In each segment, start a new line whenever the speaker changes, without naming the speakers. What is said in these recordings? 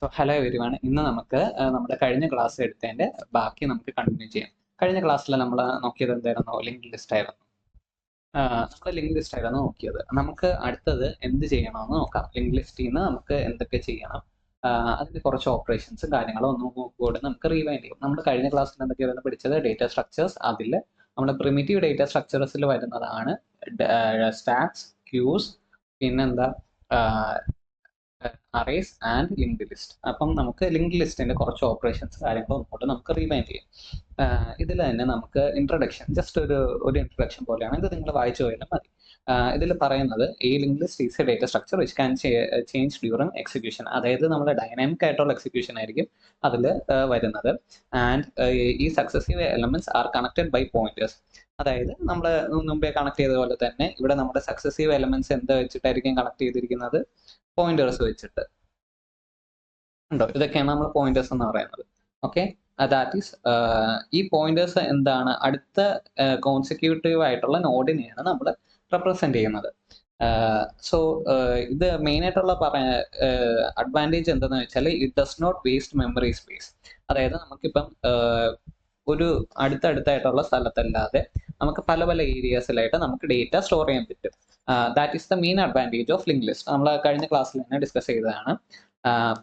Hello everyone. ഇന്ന് നമുക്ക് നമ്മുടെ കഴിഞ്ഞ ക്ലാസ് എടുത്തതിന്റെ ബാക്കി നമുക്ക് കണ്ടിന്യൂ ചെയ്യാം. കഴിഞ്ഞ ക്ലാസ്സിൽ നമ്മൾ നോക്കിയത് എന്തായിരുന്നു? ലിങ്ക് ലിസ്റ്റ് ആയിരുന്നു. നമ്മൾ ലിങ്ക് ലിസ്റ്റ് ആയിരുന്നു നോക്കിയത്. നമുക്ക് അടുത്തത് എന്ത് ചെയ്യണമെന്ന് നോക്കാം. ലിങ്ക് ലിസ്റ്റിൽ നിന്ന് നമുക്ക് എന്തൊക്കെ ചെയ്യണം, അതിന്റെ കുറച്ച് ഓപ്പറേഷൻസും കാര്യങ്ങളും ഒന്നും കൂടെ നമുക്ക് റീവൈൻഡ് ചെയ്യും. നമ്മൾ കഴിഞ്ഞ ക്ലാസ്സിൽ എന്തൊക്കെയായിരുന്നു പഠിച്ചത്? Data structures. അതിൽ നമ്മുടെ പ്രിമിറ്റീവ് ഡേറ്റ സ്ട്രക്ചേഴ്സിൽ വരുന്നതാണ് സ്റ്റാക്സ്, ക്യൂസ്, പിന്നെന്താ അറേസ് ആൻഡ് ലിങ്ക് ലിസ്റ്റ്. അപ്പം നമുക്ക് ലിങ്ക് ലിസ്റ്റിന്റെ കുറച്ച് ഓപ്പറേഷൻസ് കാര്യങ്ങളും ഒന്നുകൂടെ നമുക്ക് റീവൈൻഡ് ചെയ്യാം. ഇതിൽ തന്നെ നമുക്ക് ഇൻട്രൊഡക്ഷൻ, ജസ്റ്റ് ഒരു ഇൻട്രൊഡക്ഷൻ പോലെയാണ്. ഇത് നിങ്ങൾ വായിച്ചു പോയാലും മതി. ഇതിൽ പറയുന്നത് ഈ link list is A data structure which can change during execution. അതായത് നമ്മുടെ ഡൈനാമിക് ആയിട്ടുള്ള എക്സിക്യൂഷൻ ആയിരിക്കും അതിൽ വരുന്നത്. ആൻഡ് ഈ successive elements are connected by pointers. അതായത് നമ്മൾ മുമ്പേ കണക്ട് ചെയ്ത പോലെ തന്നെ ഇവിടെ നമ്മുടെ സക്സസീവ് എലമെന്റ്സ് എന്താ വെച്ചിട്ടായിരിക്കും കണക്ട് ചെയ്തിരിക്കുന്നത്? പോയിന്റേഴ്സ് വെച്ചിട്ട് ഉണ്ടോ. ഇതൊക്കെയാണ് നമ്മൾ പോയിന്റേഴ്സ് എന്ന് പറയുന്നത്. ഓക്കെ, ദാറ്റ് ഈസ് ഈ പോയിന്റേഴ്സ് എന്താണ്? അടുത്ത കോൺസിക്യൂട്ടീവ് ആയിട്ടുള്ള നോഡിനെയാണ് നമ്മൾ റെപ്രസെന്റ് ചെയ്യുന്നത്. സോ ഇത് മെയിൻ ആയിട്ടുള്ള അഡ്വാൻറ്റേജ് എന്താണെന്ന് വെച്ചാൽ it does not waste memory space. അതായത് നമുക്കിപ്പം ഒരു അടുത്തടുത്തായിട്ടുള്ള സ്ഥലത്തല്ലാതെ നമുക്ക് പല പല ഏരിയാസിലായിട്ട് നമുക്ക് ഡേറ്റ സ്റ്റോർ ചെയ്യാൻ പറ്റും. That is the main advantage of link list. നമ്മൾ കഴിഞ്ഞ ക്ലാസ്സിൽ തന്നെ ഡിസ്കസ് ചെയ്തതാണ്.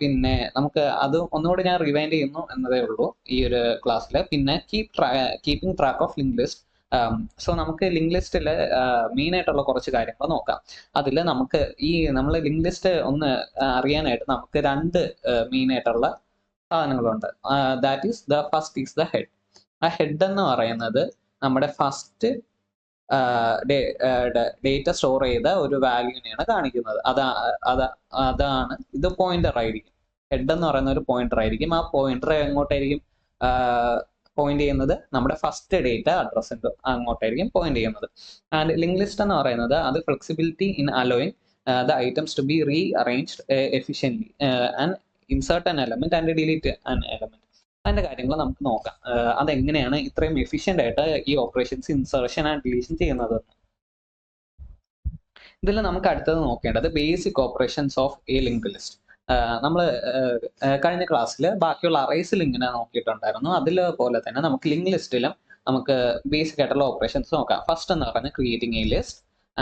പിന്നെ നമുക്ക് അത് ഒന്നുകൂടി ഞാൻ റിവൈൻഡ് ചെയ്യുന്നു എന്നതേ ഉള്ളൂ ഈ ഒരു ക്ലാസ്സിൽ. പിന്നെ keeping track of link list. So നമുക്ക് ലിങ്ക് ലിസ്റ്റിൽ മെയിൻ ആയിട്ടുള്ള കുറച്ച് കാര്യങ്ങൾ നോക്കാം. അതിൽ നമുക്ക് നമ്മൾ ലിങ്ക് ലിസ്റ്റ് ഒന്ന് അറിയാനായിട്ട് നമുക്ക് രണ്ട് മെയിൻ ആയിട്ടുള്ള സാധനങ്ങളുണ്ട്. That is the first is the head. ആ ഹെഡ് എന്ന് പറയുന്നത് നമ്മുടെ ഫസ്റ്റ് ഡേറ്റ സ്റ്റോർ ചെയ്ത ഒരു വാല്യൂനെയാണ് കാണിക്കുന്നത്. അതാണ് ഇത് പോയിന്റർ ആയിരിക്കും. ഹെഡ് എന്ന് പറയുന്ന ഒരു പോയിന്റർ ആയിരിക്കും. ആ പോയിന്റർ എങ്ങോട്ടായിരിക്കും പോയിന്റ് ചെയ്യുന്നത്? നമ്മുടെ ഫസ്റ്റ് ഡേറ്റ അഡ്രസ്സിന്റെ അങ്ങോട്ടായിരിക്കും പോയിന്റ് ചെയ്യുന്നത്. ആൻഡ് ലിങ്ക് ലിസ്റ്റ് എന്ന് പറയുന്നത് അത് flexibility in allowing the items to be rearranged efficiently and insert an element and delete an element. അതിന്റെ കാര്യങ്ങൾ നമുക്ക് നോക്കാം. അതെങ്ങനെയാണ് ഇത്രയും എഫിഷ്യന്റ് ആയിട്ട് ഈ ഓപ്പറേഷൻസ് ഇൻസേർഷൻ ആൻഡ് ഡിലീഷൻ ചെയ്യുന്നത്. ഇതിൽ നമുക്ക് അടുത്തത് നോക്കേണ്ടത് basic operations of A link list. നമ്മൾ കഴിഞ്ഞ ക്ലാസ്സിൽ ബാക്കിയുള്ള അറേസിൽ ഇങ്ങനെ നോക്കിയിട്ടുണ്ടായിരുന്നു. അതുപോലെ തന്നെ നമുക്ക് ലിങ്ക് ലിസ്റ്റിലും നമുക്ക് ബേസിക് ആയിട്ടുള്ള ഓപ്പറേഷൻസ് നോക്കാം. ഫസ്റ്റ് എന്ന് പറഞ്ഞാൽ ക്രിയേറ്റിംഗ് എ ലിസ്റ്റ്,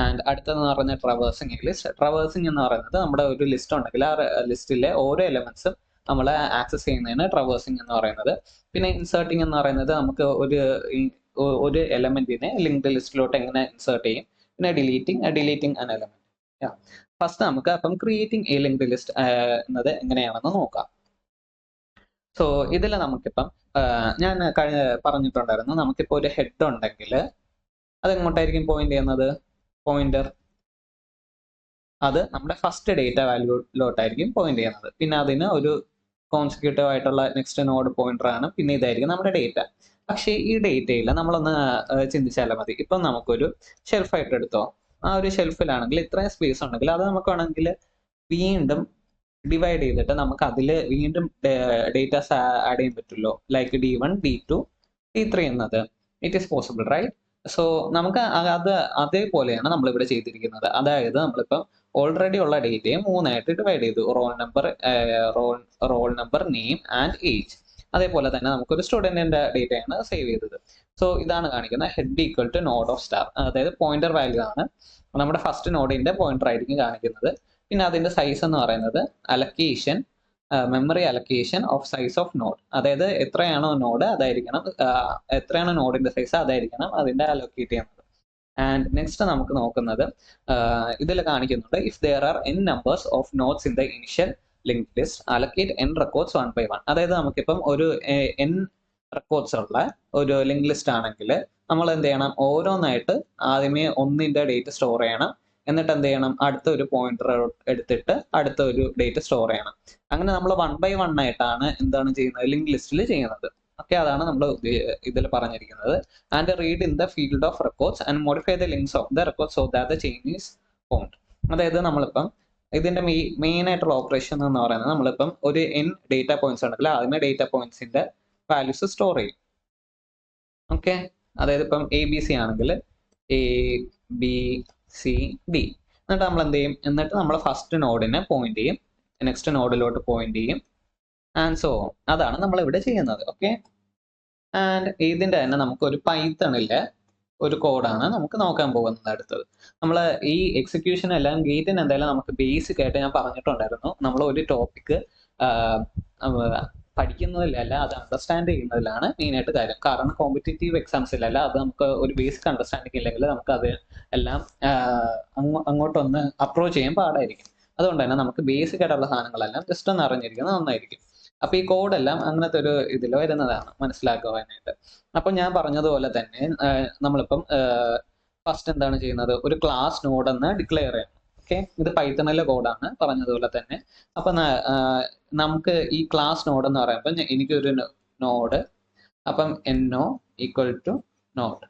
ആൻഡ് അടുത്തതെന്ന് പറഞ്ഞാൽ ട്രവേഴ്സിംഗ് എ ലിസ്റ്റ്. ട്രവേഴ്സിംഗ് എന്ന് പറയുന്നത് നമ്മുടെ ഒരു ലിസ്റ്റ് ഉണ്ടെങ്കിൽ ആ ലിസ്റ്റിലെ ഓരോ എലമെന്റ്സും നമ്മൾ ആക്സസ് ചെയ്യുന്നതിന് ട്രവേഴ്സിംഗ് എന്ന് പറയുന്നത്. പിന്നെ ഇൻസേർട്ടിംഗ് എന്ന് പറയുന്നത് നമുക്ക് ഒരു എലമെന്റിനെ ലിങ്ക് ലിസ്റ്റിലോട്ട് എങ്ങനെ ഇൻസേർട്ട് ചെയ്യും. പിന്നെ ഡിലീറ്റിംഗ് ആൻ എലമെന്റ്. ഫസ്റ്റ് നമുക്ക് അപ്പം ക്രിയേറ്റിംഗ് എ ലിങ്ക് ലിസ്റ്റ് എന്നത് എങ്ങനെയാണെന്ന് നോക്കാം. സോ ഇതിൽ നമുക്കിപ്പം ഞാൻ പറഞ്ഞിട്ടുണ്ടായിരുന്നു, നമുക്കിപ്പോൾ ഒരു ഹെഡ് ഉണ്ടെങ്കിൽ അതെങ്ങോട്ടായിരിക്കും പോയിന്റ് ചെയ്യുന്നത്? പോയിന്റർ അത് നമ്മുടെ ഫസ്റ്റ് ഡേറ്റ വാല്യൂലോട്ടായിരിക്കും പോയിന്റ് ചെയ്യുന്നത്. പിന്നെ അതിന് ഒരു കോൺസിക്യൂട്ടീവ് ആയിട്ടുള്ള നെക്സ്റ്റ് നോഡ് പോയിന്റർ ആണ്. പിന്നെ ഇതായിരിക്കും നമ്മുടെ ഡേറ്റ. പക്ഷേ ഈ ഡേറ്റയിൽ നമ്മളൊന്ന് ചിന്തിച്ചാലും മതി. ഇപ്പം നമുക്കൊരു ഷെൽഫായിട്ട് എടുത്തോ. ആ ഒരു ഷെൽഫിലാണെങ്കിൽ ഇത്രയും സ്പേസ് ഉണ്ടെങ്കിൽ അത് നമുക്ക് വേണമെങ്കിൽ വീണ്ടും ഡിവൈഡ് ചെയ്തിട്ട് നമുക്ക് അതിൽ വീണ്ടും ഡേറ്റാസ് ആഡ് ചെയ്യാൻ പറ്റുമല്ലോ. ലൈക്ക് D1, D2, D3 എന്നത്. It is possible, right? So നമുക്ക് അതേപോലെയാണ് നമ്മളിവിടെ ചെയ്തിരിക്കുന്നത്. അതായത് നമ്മളിപ്പം ഓൾറെഡി ഉള്ള ഡേറ്റയെ 3 ആയിട്ട് ഡിവൈഡ് ചെയ്തു. Roll number, name and age. അതേപോലെ തന്നെ നമുക്കൊരു സ്റ്റുഡന്റിന്റെ ഡേറ്റയാണ് സേവ് ചെയ്തത്. സോ ഇതാണ് കാണിക്കുന്നത് head equal to node of star. അതായത് പോയിന്റർ വാല്യൂ ആണ് നമ്മുടെ ഫസ്റ്റ് നോഡിന്റെ പോയിന്റർ ആയിരിക്കും കാണിക്കുന്നത്. പിന്നെ അതിന്റെ സൈസ് എന്ന് പറയുന്നത് allocation, memory allocation of size of node. അതായത് എത്രയാണോ നോഡ് അതായിരിക്കണം, എത്രയാണോ നോഡിന്റെ സൈസ് അതായിരിക്കണം അതിന്റെ അലോക്കേറ്റ് ചെയ്യുന്നത്. ആൻഡ് നെക്സ്റ്റ് നമുക്ക് നോക്കുന്നത് ഇതിൽ കാണിക്കുന്നുണ്ട് if there are n numbers of nodes in the initial link list allocate n records 1 by 1. അതായത് നമുക്കിപ്പം ഒരു n റെക്കോർഡ്സ് ഉള്ള ഒരു ലിങ്ക് ലിസ്റ്റ് ആണെങ്കിൽ നമ്മൾ എന്ത് ചെയ്യണം? ഓരോന്നായിട്ട് ആദ്യമേ ഒന്നിന്റെ ഡേറ്റ സ്റ്റോർ ചെയ്യണം. എന്നിട്ട് എന്ത് ചെയ്യണം? അടുത്ത ഒരു പോയിന്റർ എടുത്തിട്ട് അടുത്ത ഒരു ഡേറ്റ സ്റ്റോർ ചെയ്യണം. അങ്ങനെ നമ്മൾ 1 by 1 ആയിട്ടാണ് എന്താണ് ചെയ്യുന്നത്? ലിങ്ക് ലിസ്റ്റിൽ ചെയ്യുന്നത്. ഓക്കെ, അതാണ് നമ്മൾ ഇതിൽ പറഞ്ഞിരിക്കുന്നത്. And read in the field of records and modify the links of the record so that the chain is formed. അതായത് നമ്മളിപ്പം ഇതിന്റെ മെയിൻ ആയിട്ടുള്ള ഓപ്പറേഷൻ എന്ന് പറയുന്നത് നമ്മളിപ്പം ഒരു n ഡേറ്റ പോയിന്റ്സ് ഉണ്ടെങ്കിൽ ആദ്യമേ ഡേറ്റ പോയിന്റ്സിന്റെ വാല്യൂസ് സ്റ്റോർ ചെയ്യും. ഓക്കെ, അതായത് ഇപ്പം ABC ആണെങ്കിൽ ABCD. എന്നിട്ട് നമ്മൾ എന്ത് ചെയ്യും? എന്നിട്ട് നമ്മൾ ഫസ്റ്റ് നോഡിനെ പോയിന്റ് ചെയ്യും, നെക്സ്റ്റ് നോഡിലോട്ട് പോയിന്റ് ചെയ്യും, ആൻഡ് സോ അതാണ് നമ്മൾ ഇവിടെ ചെയ്യുന്നത്. ഓക്കെ, ആൻഡ് ഇതിന്റെ തന്നെ നമുക്ക് ഒരു പൈത്തണിലെ ഒരു കോഡാണ് നമുക്ക് നോക്കാൻ പോകുന്നത് അടുത്തത്. നമ്മൾ ഈ എക്സിക്യൂഷൻ എല്ലാം ഗേറ്റിന് എന്തായാലും നമുക്ക് ബേസിക് ആയിട്ട് ഞാൻ പറഞ്ഞിട്ടുണ്ടായിരുന്നു, നമ്മൾ ഒരു ടോപ്പിക്ക് പഠിക്കുന്നതിലല്ല അത് അണ്ടർസ്റ്റാൻഡ് ചെയ്യുന്നതിലാണ് മെയിനായിട്ട് കാര്യം. കാരണം കോമ്പറ്റേറ്റീവ് എക്സാംസിലല്ല, അത് നമുക്ക് ഒരു ബേസിക് അണ്ടർസ്റ്റാൻഡിങ് ഇല്ലെങ്കിൽ നമുക്ക് അത് എല്ലാം അങ്ങോട്ടൊന്ന് അപ്രോച്ച് ചെയ്യാൻ പാടായിരിക്കും. അതുകൊണ്ട് തന്നെ നമുക്ക് ബേസിക് ആയിട്ടുള്ള സാധനങ്ങളെല്ലാം ജസ്റ്റ് ഒന്ന് അറിഞ്ഞിരിക്കുന്നത് നന്നായിരിക്കും. അപ്പൊ ഈ കോഡെല്ലാം അങ്ങനത്തെ ഒരു ഇതിൽ വരുന്നതാണ് മനസ്സിലാക്കുവാനായിട്ട്. അപ്പൊ ഞാൻ പറഞ്ഞതുപോലെ തന്നെ നമ്മളിപ്പം ഫസ്റ്റ് എന്താണ് ചെയ്യുന്നത്, ഒരു ക്ലാസ് നോഡ് എന്ന് ഡിക്ലെയർ ചെയ്യണം. ഓക്കെ, ഇത് പൈത്തണിലെ കോഡാണ് പറഞ്ഞതുപോലെ തന്നെ. അപ്പൊ നമുക്ക് ഈ ക്ലാസ് നോഡ് എന്ന് പറയുമ്പോൾ എനിക്കൊരു നോഡ്, അപ്പം എന്നോ ഈക്വൽ ടു നോഡ്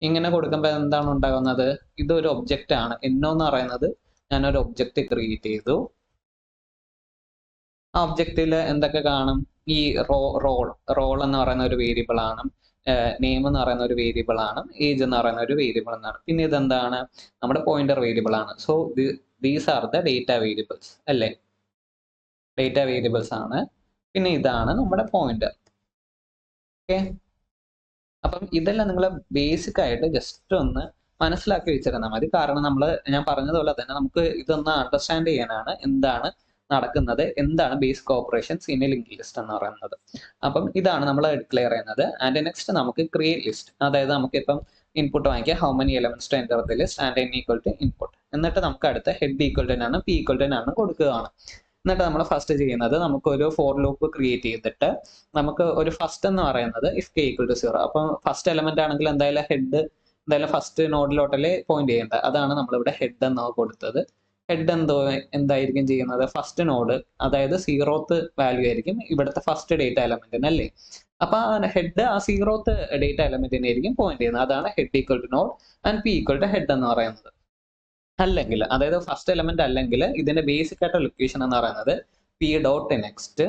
ഇങ്ങനെ കൊടുക്കുമ്പോൾ എന്താണ് ഉണ്ടാകുന്നത്, ഇതൊരു ഒബ്ജക്റ്റ് ആണ്. എന്നോ എന്ന് പറയുന്നത് ഞാനൊരു ഒബ്ജക്റ്റ് ക്രിയേറ്റ് ചെയ്തു. ആ ഒബ്ജക്റ്റിൽ എന്തൊക്കെ കാണും, ഈ റോൾ എന്ന് പറയുന്ന ഒരു വേരിയബിൾ ആണ്, നെയിം എന്ന് പറയുന്ന ഒരു വേരിയബിൾ ആണ്, ഏജ് എന്ന് പറയുന്ന ഒരു വേരിയബിൾ എന്നാണ്. പിന്നെ ഇതെന്താണ്, നമ്മുടെ പോയിന്റർ വേരിയബിൾ ആണ്. So these are the data variables അല്ലേ, ഡേറ്റ വേരിയബിൾസ് ആണ്. പിന്നെ ഇതാണ് നമ്മുടെ പോയിന്റർ. ഓക്കെ, അപ്പം ഇതെല്ലാം നിങ്ങൾ ബേസിക് ആയിട്ട് ജസ്റ്റ് ഒന്ന് മനസ്സിലാക്കി വെച്ചിരുന്നാൽ മതി. കാരണം ഞാൻ പറഞ്ഞതുപോലെ തന്നെ നമുക്ക് ഇതൊന്ന് അണ്ടർസ്റ്റാൻഡ് ചെയ്യാനാണ് എന്താണ് നടക്കുന്നത്, എന്താണ് basic operations in a link list എന്ന് പറയുന്നത്. അപ്പം ഇതാണ് നമ്മൾ ഡിക്ലെയർ ചെയ്യുന്നത്. ആൻഡ് നെക്സ്റ്റ് നമുക്ക് ക്രിയേറ്റ് ലിസ്റ്റ്, അതായത് നമുക്കിപ്പം ഇൻപുട്ട് വാങ്ങിക്കുക, how many elements to enter the list and N equal to input. എന്നിട്ട് നമുക്ക് അടുത്ത ഹെഡ് ഈക്വൽ ടു ആണ്, പി ഈക്വൽ ടു ആണ് കൊടുക്കുകയാണ്. എന്നിട്ട് നമ്മൾ ഫസ്റ്റ് ചെയ്യുന്നത് നമുക്കൊരു ഫോർ ലൂപ്പ് ക്രിയേറ്റ് ചെയ്തിട്ട് നമുക്ക് ഒരു ഫസ്റ്റ് എന്ന് പറയുന്നത് ഇഫ് കെ ഈക്വൽ ടു 0. അപ്പം ഫസ്റ്റ് എലമെന്റ് ആണെങ്കിൽ എന്തായാലും ഹെഡ് എന്തായാലും ഫസ്റ്റ് നോഡിലോട്ടല്ലേ പോയിന്റ് ചെയ്യേണ്ടത്, അതാണ് നമ്മളിവിടെ ഹെഡ് എന്ന് കൊടുത്തത്. ഹെഡ് എന്തായിരിക്കും ചെയ്യുന്നത്, ഫസ്റ്റ് നോഡ് അതായത് 0th വാല്യൂ ആയിരിക്കും ഇവിടുത്തെ ഫസ്റ്റ് ഡേറ്റ എലമെന്റിന് അല്ലേ. അപ്പൊ ഹെഡ് ആ 0th ഡേറ്റ എലമെന്റിനെ ആയിരിക്കും പോയിന്റ് ചെയ്യുന്നത്. അതാണ് head equal to node and P equal to head എന്ന് പറയുന്നത്. അല്ലെങ്കിൽ അതായത് ഫസ്റ്റ് എലമെന്റ് അല്ലെങ്കിൽ ഇതിന്റെ ബേസിക് ആയിട്ടുള്ള ലൊക്കേഷൻ എന്ന് പറയുന്നത് പി ഡോട്ട് നെക്സ്റ്റ്,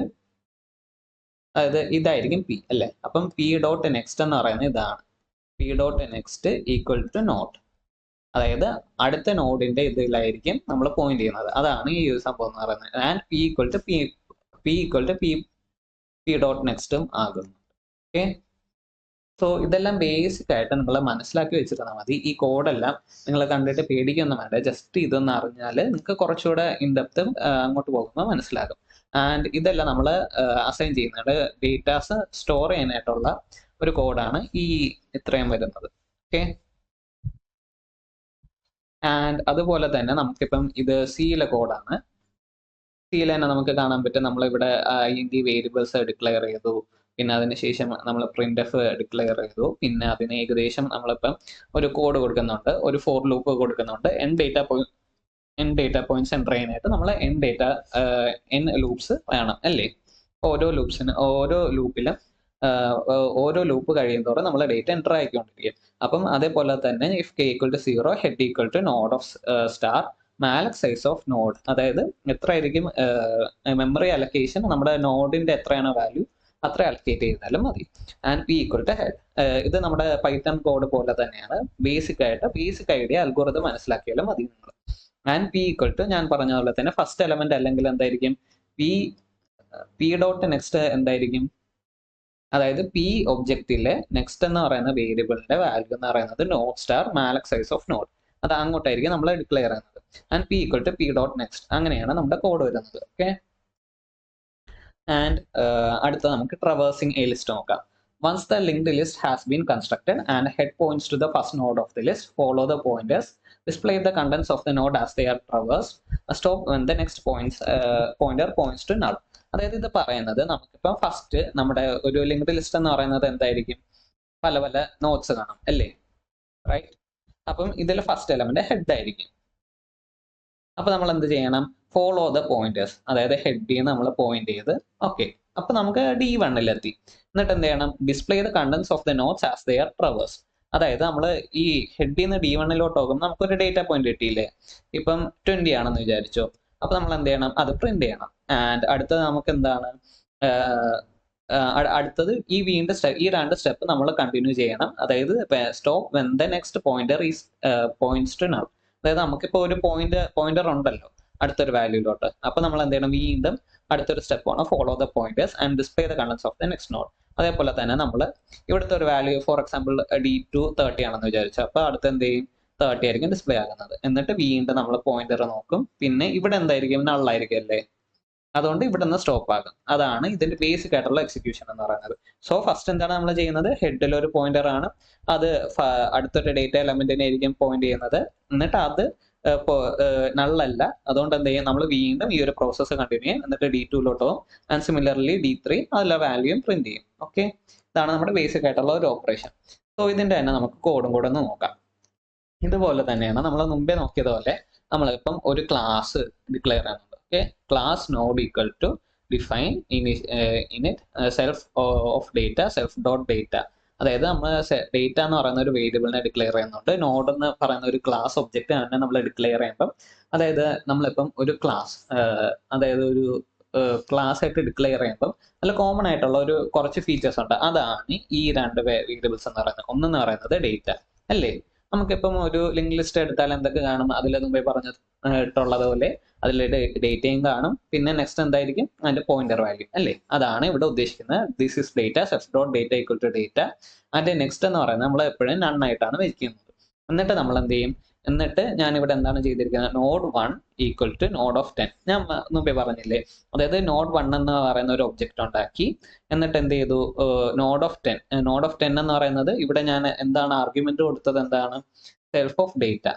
അതായത് ഇതായിരിക്കും പി അല്ലേ. അപ്പം പി ഡോട്ട് നെക്സ്റ്റ് എന്ന് പറയുന്നത് ഇതാണ്, P dot next equal to node, അതായത് അടുത്ത നോഡിന്റെ ഇതിലായിരിക്കും നമ്മൾ പോയിന്റ് ചെയ്യുന്നത്. അതാണ് ഈ സംഭവം എന്ന് പറയുന്നത്. And P equal to P dot നെക്സ്റ്റും ആകുന്നു. ഓക്കെ, സോ ഇതെല്ലാം ബേസിക് ആയിട്ട് നിങ്ങൾ മനസ്സിലാക്കി വെച്ചിരുന്നാൽ മതി. ഈ കോഡെല്ലാം നിങ്ങൾ കണ്ടിട്ട് പേടിക്കൊന്നും വേണ്ട, ജസ്റ്റ് ഇതൊന്ന് അറിഞ്ഞാൽ നിങ്ങൾക്ക് കുറച്ചുകൂടെ ഇൻഡെപ്തും അങ്ങോട്ട് പോകുമ്പോൾ മനസ്സിലാകും. ആൻഡ് ഇതെല്ലാം നമ്മൾ അസൈൻ ചെയ്യുന്നത് ഡേറ്റാസ് സ്റ്റോർ ചെയ്യാനായിട്ടുള്ള ഒരു കോഡാണ് ഈ ഇത്രയും വരുന്നത്. ഓക്കെ, ആൻഡ് അതുപോലെ തന്നെ നമുക്കിപ്പം ഇത് സിയിലെ കോഡാണ്. സിയിൽ തന്നെ നമുക്ക് കാണാൻ പറ്റും, നമ്മളിവിടെ INT വേരിയബിൾസ് ഡിക്ലെയർ ചെയ്തു, പിന്നെ അതിനുശേഷം നമ്മൾ പ്രിന്റ് എഫ് ഡിക്ലെയർ ചെയ്തു, പിന്നെ അതിന് ഏകദേശം നമ്മളിപ്പം ഒരു കോഡ് കൊടുക്കുന്നുണ്ട്, ഒരു ഫോർ ലൂപ്പ് കൊടുക്കുന്നുണ്ട്. എൻ ഡേറ്റ പോയിന്റ്സ് എൻ്റർ ചെയ്യാനായിട്ട് നമ്മൾ എൻ ലൂപ്സ് വേണം അല്ലേ. ഓരോ ലൂപ്പിലും ഓരോ ലൂപ്പ് കഴിയുന്നതോറും നമ്മൾ ഡേറ്റ എൻ്റർ ആയിക്കൊണ്ടിരിക്കും. അപ്പം അതേപോലെ തന്നെ if K equal to 0 head equal to node of star malloc size of node, അതായത് എത്ര ആയിരിക്കും മെമ്മറി അലക്കേഷൻ, നമ്മുടെ നോഡിന്റെ എത്രയാണോ വാല്യൂ അത്ര അലക്കേറ്റ് ചെയ്താലും മതി. And P equal to head, ഇത് നമ്മുടെ പൈത്തൺ കോഡ് പോലെ തന്നെയാണ്. ബേസിക് ഐഡിയ അൽഗോരിതം മനസ്സിലാക്കിയാലും മതി നിങ്ങൾ. ആൻഡ് പി ഈക്വൽ ടു ഞാൻ പറഞ്ഞ പോലെ തന്നെ ഫസ്റ്റ് എലമെന്റ് അല്ലെങ്കിൽ എന്തായിരിക്കും പി ഡോട്ട് നെക്സ്റ്റ് എന്തായിരിക്കും, അതായത് പി ഒബ്ജക്റ്റിലെ നെക്സ്റ്റ് എന്ന് പറയുന്ന വേരിയബിളിന്റെ വാല്യൂ എന്ന് പറയുന്നത് node star malloc size of node, അത് അങ്ങോട്ടായിരിക്കും നമ്മൾ ഡിക്ലെയർ ചെയ്യുന്നത്. And P equal to P dot next, അങ്ങനെയാണ് നമ്മുടെ കോഡ് വരുന്നത്. ഓക്കെ, ആൻഡ് അടുത്ത നമുക്ക് ട്രവേഴ്സിംഗ് എ ലിസ്റ്റ് നോക്കാം. Once the linked list has been constructed and head points to the first node of the list, follow the pointers, display the contents of the node as they are traversed, stop when the next pointer points to null. അതായത് ഇത് പറയുന്നത് നമുക്കിപ്പം first നമ്മുടെ ഒരു linked list എന്ന് പറയുന്നത് എന്തായിരിക്കും, പല പല നോട്ട്സ് കാണാം അല്ലേ, റൈറ്റ്. അപ്പം ഇതിൽ ഫസ്റ്റ് എലമെന്റ് ഹെഡ് ആയിരിക്കും. അപ്പൊ നമ്മൾ എന്ത് ചെയ്യണം, ഫോളോ ദ പോയിന്റേഴ്സ്, അതായത് ഹെഡിൽ നമ്മൾ പോയിന്റ് ചെയ്ത് ഓക്കെ, അപ്പൊ നമുക്ക് D1 എന്നിട്ട് എന്ത് ചെയ്യണം, display the contents of the notes as they are traverse. അതായത് നമ്മൾ ഈ ഹെഡിൽ നിന്ന് D1 പോകുമ്പോൾ നമുക്കൊരു ഡേറ്റ പോയിന്റ് കിട്ടിയില്ലേ, ഇപ്പം 20 ആണെന്ന് വിചാരിച്ചോ. അപ്പൊ നമ്മൾ എന്ത് ചെയ്യണം, അത് പ്രിന്റ് ചെയ്യണം. ആൻഡ് അടുത്തത് നമുക്ക് എന്താണ്, അടുത്തത് ഈ രണ്ട് സ്റ്റെപ്പ് നമ്മൾ കണ്ടിന്യൂ ചെയ്യണം. അതായത് stop when the next pointer is points to null. അതായത് നമുക്കിപ്പോൾ ഒരു പോയിന്റർ ഉണ്ടല്ലോ അടുത്തൊരു വാല്യൂലോട്ട്, അപ്പൊ നമ്മൾ എന്ത് ചെയ്യണം, വീണ്ടും അടുത്തൊരു സ്റ്റെപ്പാണ് follow the pointers and display the contents of the next node. അതേപോലെ തന്നെ നമ്മൾ ഇവിടുത്തെ ഒരു വാല്യൂ ഫോർ എക്സാമ്പിൾ D2 30 ആണെന്ന് വിചാരിച്ചു. അപ്പോൾ അടുത്ത് എന്ത് ചെയ്യും, 30 ആയിരിക്കും ഡിസ്പ്ലേ ആകുന്നത്. എന്നിട്ട് വീണ്ടും നമ്മൾ പോയിന്റർ നോക്കും. പിന്നെ ഇവിടെ എന്തായിരിക്കും, നള്ളായിരിക്കും അല്ലേ, അതുകൊണ്ട് ഇവിടെ നിന്ന് സ്റ്റോപ്പ് ആകും. അതാണ് ഇതിന്റെ ബേസിക് ആയിട്ടുള്ള എക്സിക്യൂഷൻ എന്ന് പറയുന്നത്. സോ ഫസ്റ്റ് എന്താണ് നമ്മൾ ചെയ്യുന്നത്, ഹെഡിൽ ഒരു പോയിന്റർ ആണ്, അത് അടുത്തൊരു ഡേറ്റ എലമെന്റിനെ ആയിരിക്കും പോയിന്റ് ചെയ്യുന്നത്. എന്നിട്ട് അത് നള്ളല്ല, അതുകൊണ്ട് എന്ത് ചെയ്യും, നമ്മൾ വീണ്ടും ഈ ഒരു പ്രോസസ്സ് കണ്ടിന്യൂ ചെയ്യും. എന്നിട്ട് D2 പോകും ആൻഡ് സിമിലർലി D3 അതിലെ വാല്യൂയും പ്രിന്റ് ചെയ്യും. ഓക്കെ, ഇതാണ് നമ്മുടെ ബേസിക് ആയിട്ടുള്ള ഒരു ഓപ്പറേഷൻ. സോ ഇതിന്റെ തന്നെ നമുക്ക് കോഡും കൂടെ ഒന്ന് നോക്കാം. ഇതുപോലെ തന്നെയാണ് നമ്മൾ മുമ്പേ നോക്കിയതുപോലെ നമ്മളിപ്പം ഒരു ക്ലാസ് ഡിക്ലെയർ ചെയ്യുന്നുണ്ട്. Okay, class node equal to define init self of data self dot data. അതായത് നമ്മൾ ഡേറ്റ എന്ന് പറയുന്ന ഒരു വേരിയബിളിനെ ഡിക്ലെയർ ചെയ്യുന്നുണ്ട്. നോഡ് എന്ന് പറയുന്ന ഒരു ക്ലാസ് ഒബ്ജക്റ്റ് തന്നെ നമ്മൾ ഡിക്ലെയർ ചെയ്യുമ്പം, അതായത് നമ്മളിപ്പം ഒരു ക്ലാസ്, അതായത് ഒരു ക്ലാസ് ആയിട്ട് ഡിക്ലെയർ ചെയ്യുമ്പം അതിൽ കോമൺ ആയിട്ടുള്ള ഒരു കുറച്ച് ഫീച്ചേഴ്സ് ഉണ്ട്. അതാണ് ഈ രണ്ട് വേരിയബിൾസ് എന്ന് പറയുന്നത്. ഒന്നെന്ന് പറയുന്നത് ഡേറ്റ അല്ലേ. നമുക്കിപ്പം ഒരു ലിങ്ക് ലിസ്റ്റ് എടുത്താൽ എന്തൊക്കെ കാണും, അതിൽ മുമ്പേ പറഞ്ഞിട്ടുള്ളത് പോലെ അതിൽ ഡേറ്റയും കാണും. പിന്നെ നെക്സ്റ്റ് എന്തായിരിക്കും, അതിന്റെ പോയിന്റർ വാല്യൂ അല്ലേ. അതാണ് ഇവിടെ ഉദ്ദേശിക്കുന്നത്. This is data self dot data equal to data. അതിന്റെ നെക്സ്റ്റ് എന്ന് പറയുന്നത് നമ്മൾ എപ്പോഴും നണ്ണായിട്ടാണ് വെക്കുന്നത്. എന്നിട്ട് നമ്മൾ എന്ത് ചെയ്യും, എന്നിട്ട് ഞാൻ ഇവിടെ എന്താണ് ചെയ്തിരിക്കുന്നത്, node 1 equal to node of 10. ഞാൻ മുമ്പേ പറഞ്ഞില്ലേ, അതായത് നോഡ് 1 എന്ന് പറയുന്ന ഒരു ഒബ്ജക്റ്റ് ഉണ്ടാക്കി. എന്നിട്ട് എന്ത് ചെയ്തു, നോഡ് ഓഫ് 10 എന്ന് പറയുന്നത് ഇവിടെ ഞാൻ എന്താണ് ആർഗ്യുമെന്റ് കൊടുത്തത്, എന്താണ്, സെൽഫ് ഓഫ് ഡേറ്റ.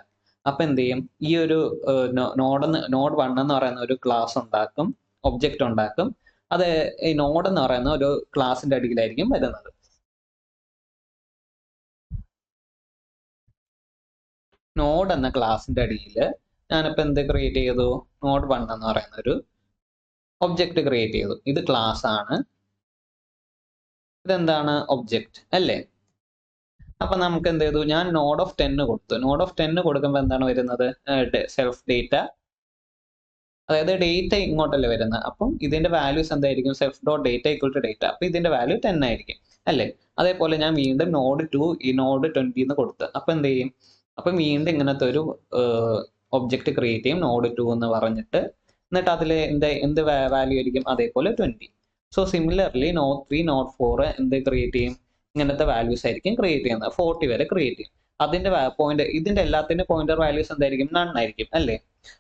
അപ്പൊ എന്ത് ചെയ്യും, ഈ ഒരു നോഡ് 1 എന്ന് പറയുന്ന ഒരു ക്ലാസ് ഉണ്ടാക്കും, ഒബ്ജക്റ്റ് ഉണ്ടാക്കും. അത് ഈ നോഡ് എന്ന് പറയുന്ന ഒരു ക്ലാസിന്റെ അടിയിലായിരിക്കും വരുന്നത്. നോഡ് എന്ന ക്ലാസിന്റെ അടിയിൽ ഞാനിപ്പോൾ എന്ത് ക്രിയേറ്റ് ചെയ്തു, നോഡ് 1 എന്ന് പറയുന്ന ഒരു ഒബ്ജക്റ്റ് ക്രിയേറ്റ് ചെയ്തു. ഇത് ക്ലാസ് ആണ്, ഇതെന്താണ്, ഒബ്ജക്റ്റ് അല്ലേ. അപ്പൊ നമുക്ക് എന്ത് ചെയ്തു, ഞാൻ നോഡ് ഓഫ് 10 കൊടുത്തു. നോഡ് ഓഫ് 10 കൊടുക്കുമ്പോൾ എന്താണ് വരുന്നത്, സെൽഫ് ഡേറ്റ, അതായത് ഡേറ്റ ഇങ്ങോട്ടല്ലേ വരുന്നത്. അപ്പം ഇതിന്റെ വാല്യൂസ് എന്തായിരിക്കും, self dot data equal to data. അപ്പൊ ഇതിന്റെ വാല്യൂ 10 ആയിരിക്കും അല്ലേ. അതേപോലെ ഞാൻ വീണ്ടും നോഡ് 2 ഈ നോഡ് 20 എന്ന് കൊടുത്ത്. അപ്പൊ എന്ത് ചെയ്യും, അപ്പം വീണ്ടും ഇങ്ങനത്തെ ഒരു ഒബ്ജക്റ്റ് ക്രിയേറ്റ് ചെയ്യും, നോഡ് 2 എന്ന് പറഞ്ഞിട്ട്. എന്നിട്ട് അതിൽ എന്ത് വാല്യൂ ആയിരിക്കും, അതേപോലെ 20. സോ സിമിലർലി നോഡ് 3 നോഡ് 4 എന്ത് ക്രിയേറ്റ് ചെയ്യും, ഇങ്ങനത്തെ വാല്യൂസ് ആയിരിക്കും ക്രിയേറ്റ് ചെയ്യുന്നത്. 40 വരെ ക്രിയേറ്റ് ചെയ്യും. അതിന്റെ ഇതിന്റെ എല്ലാത്തിന്റെ പോയിന്റർ വാല്യൂസ് എന്തായിരിക്കും, നൺ ആയിരിക്കും അല്ലേ.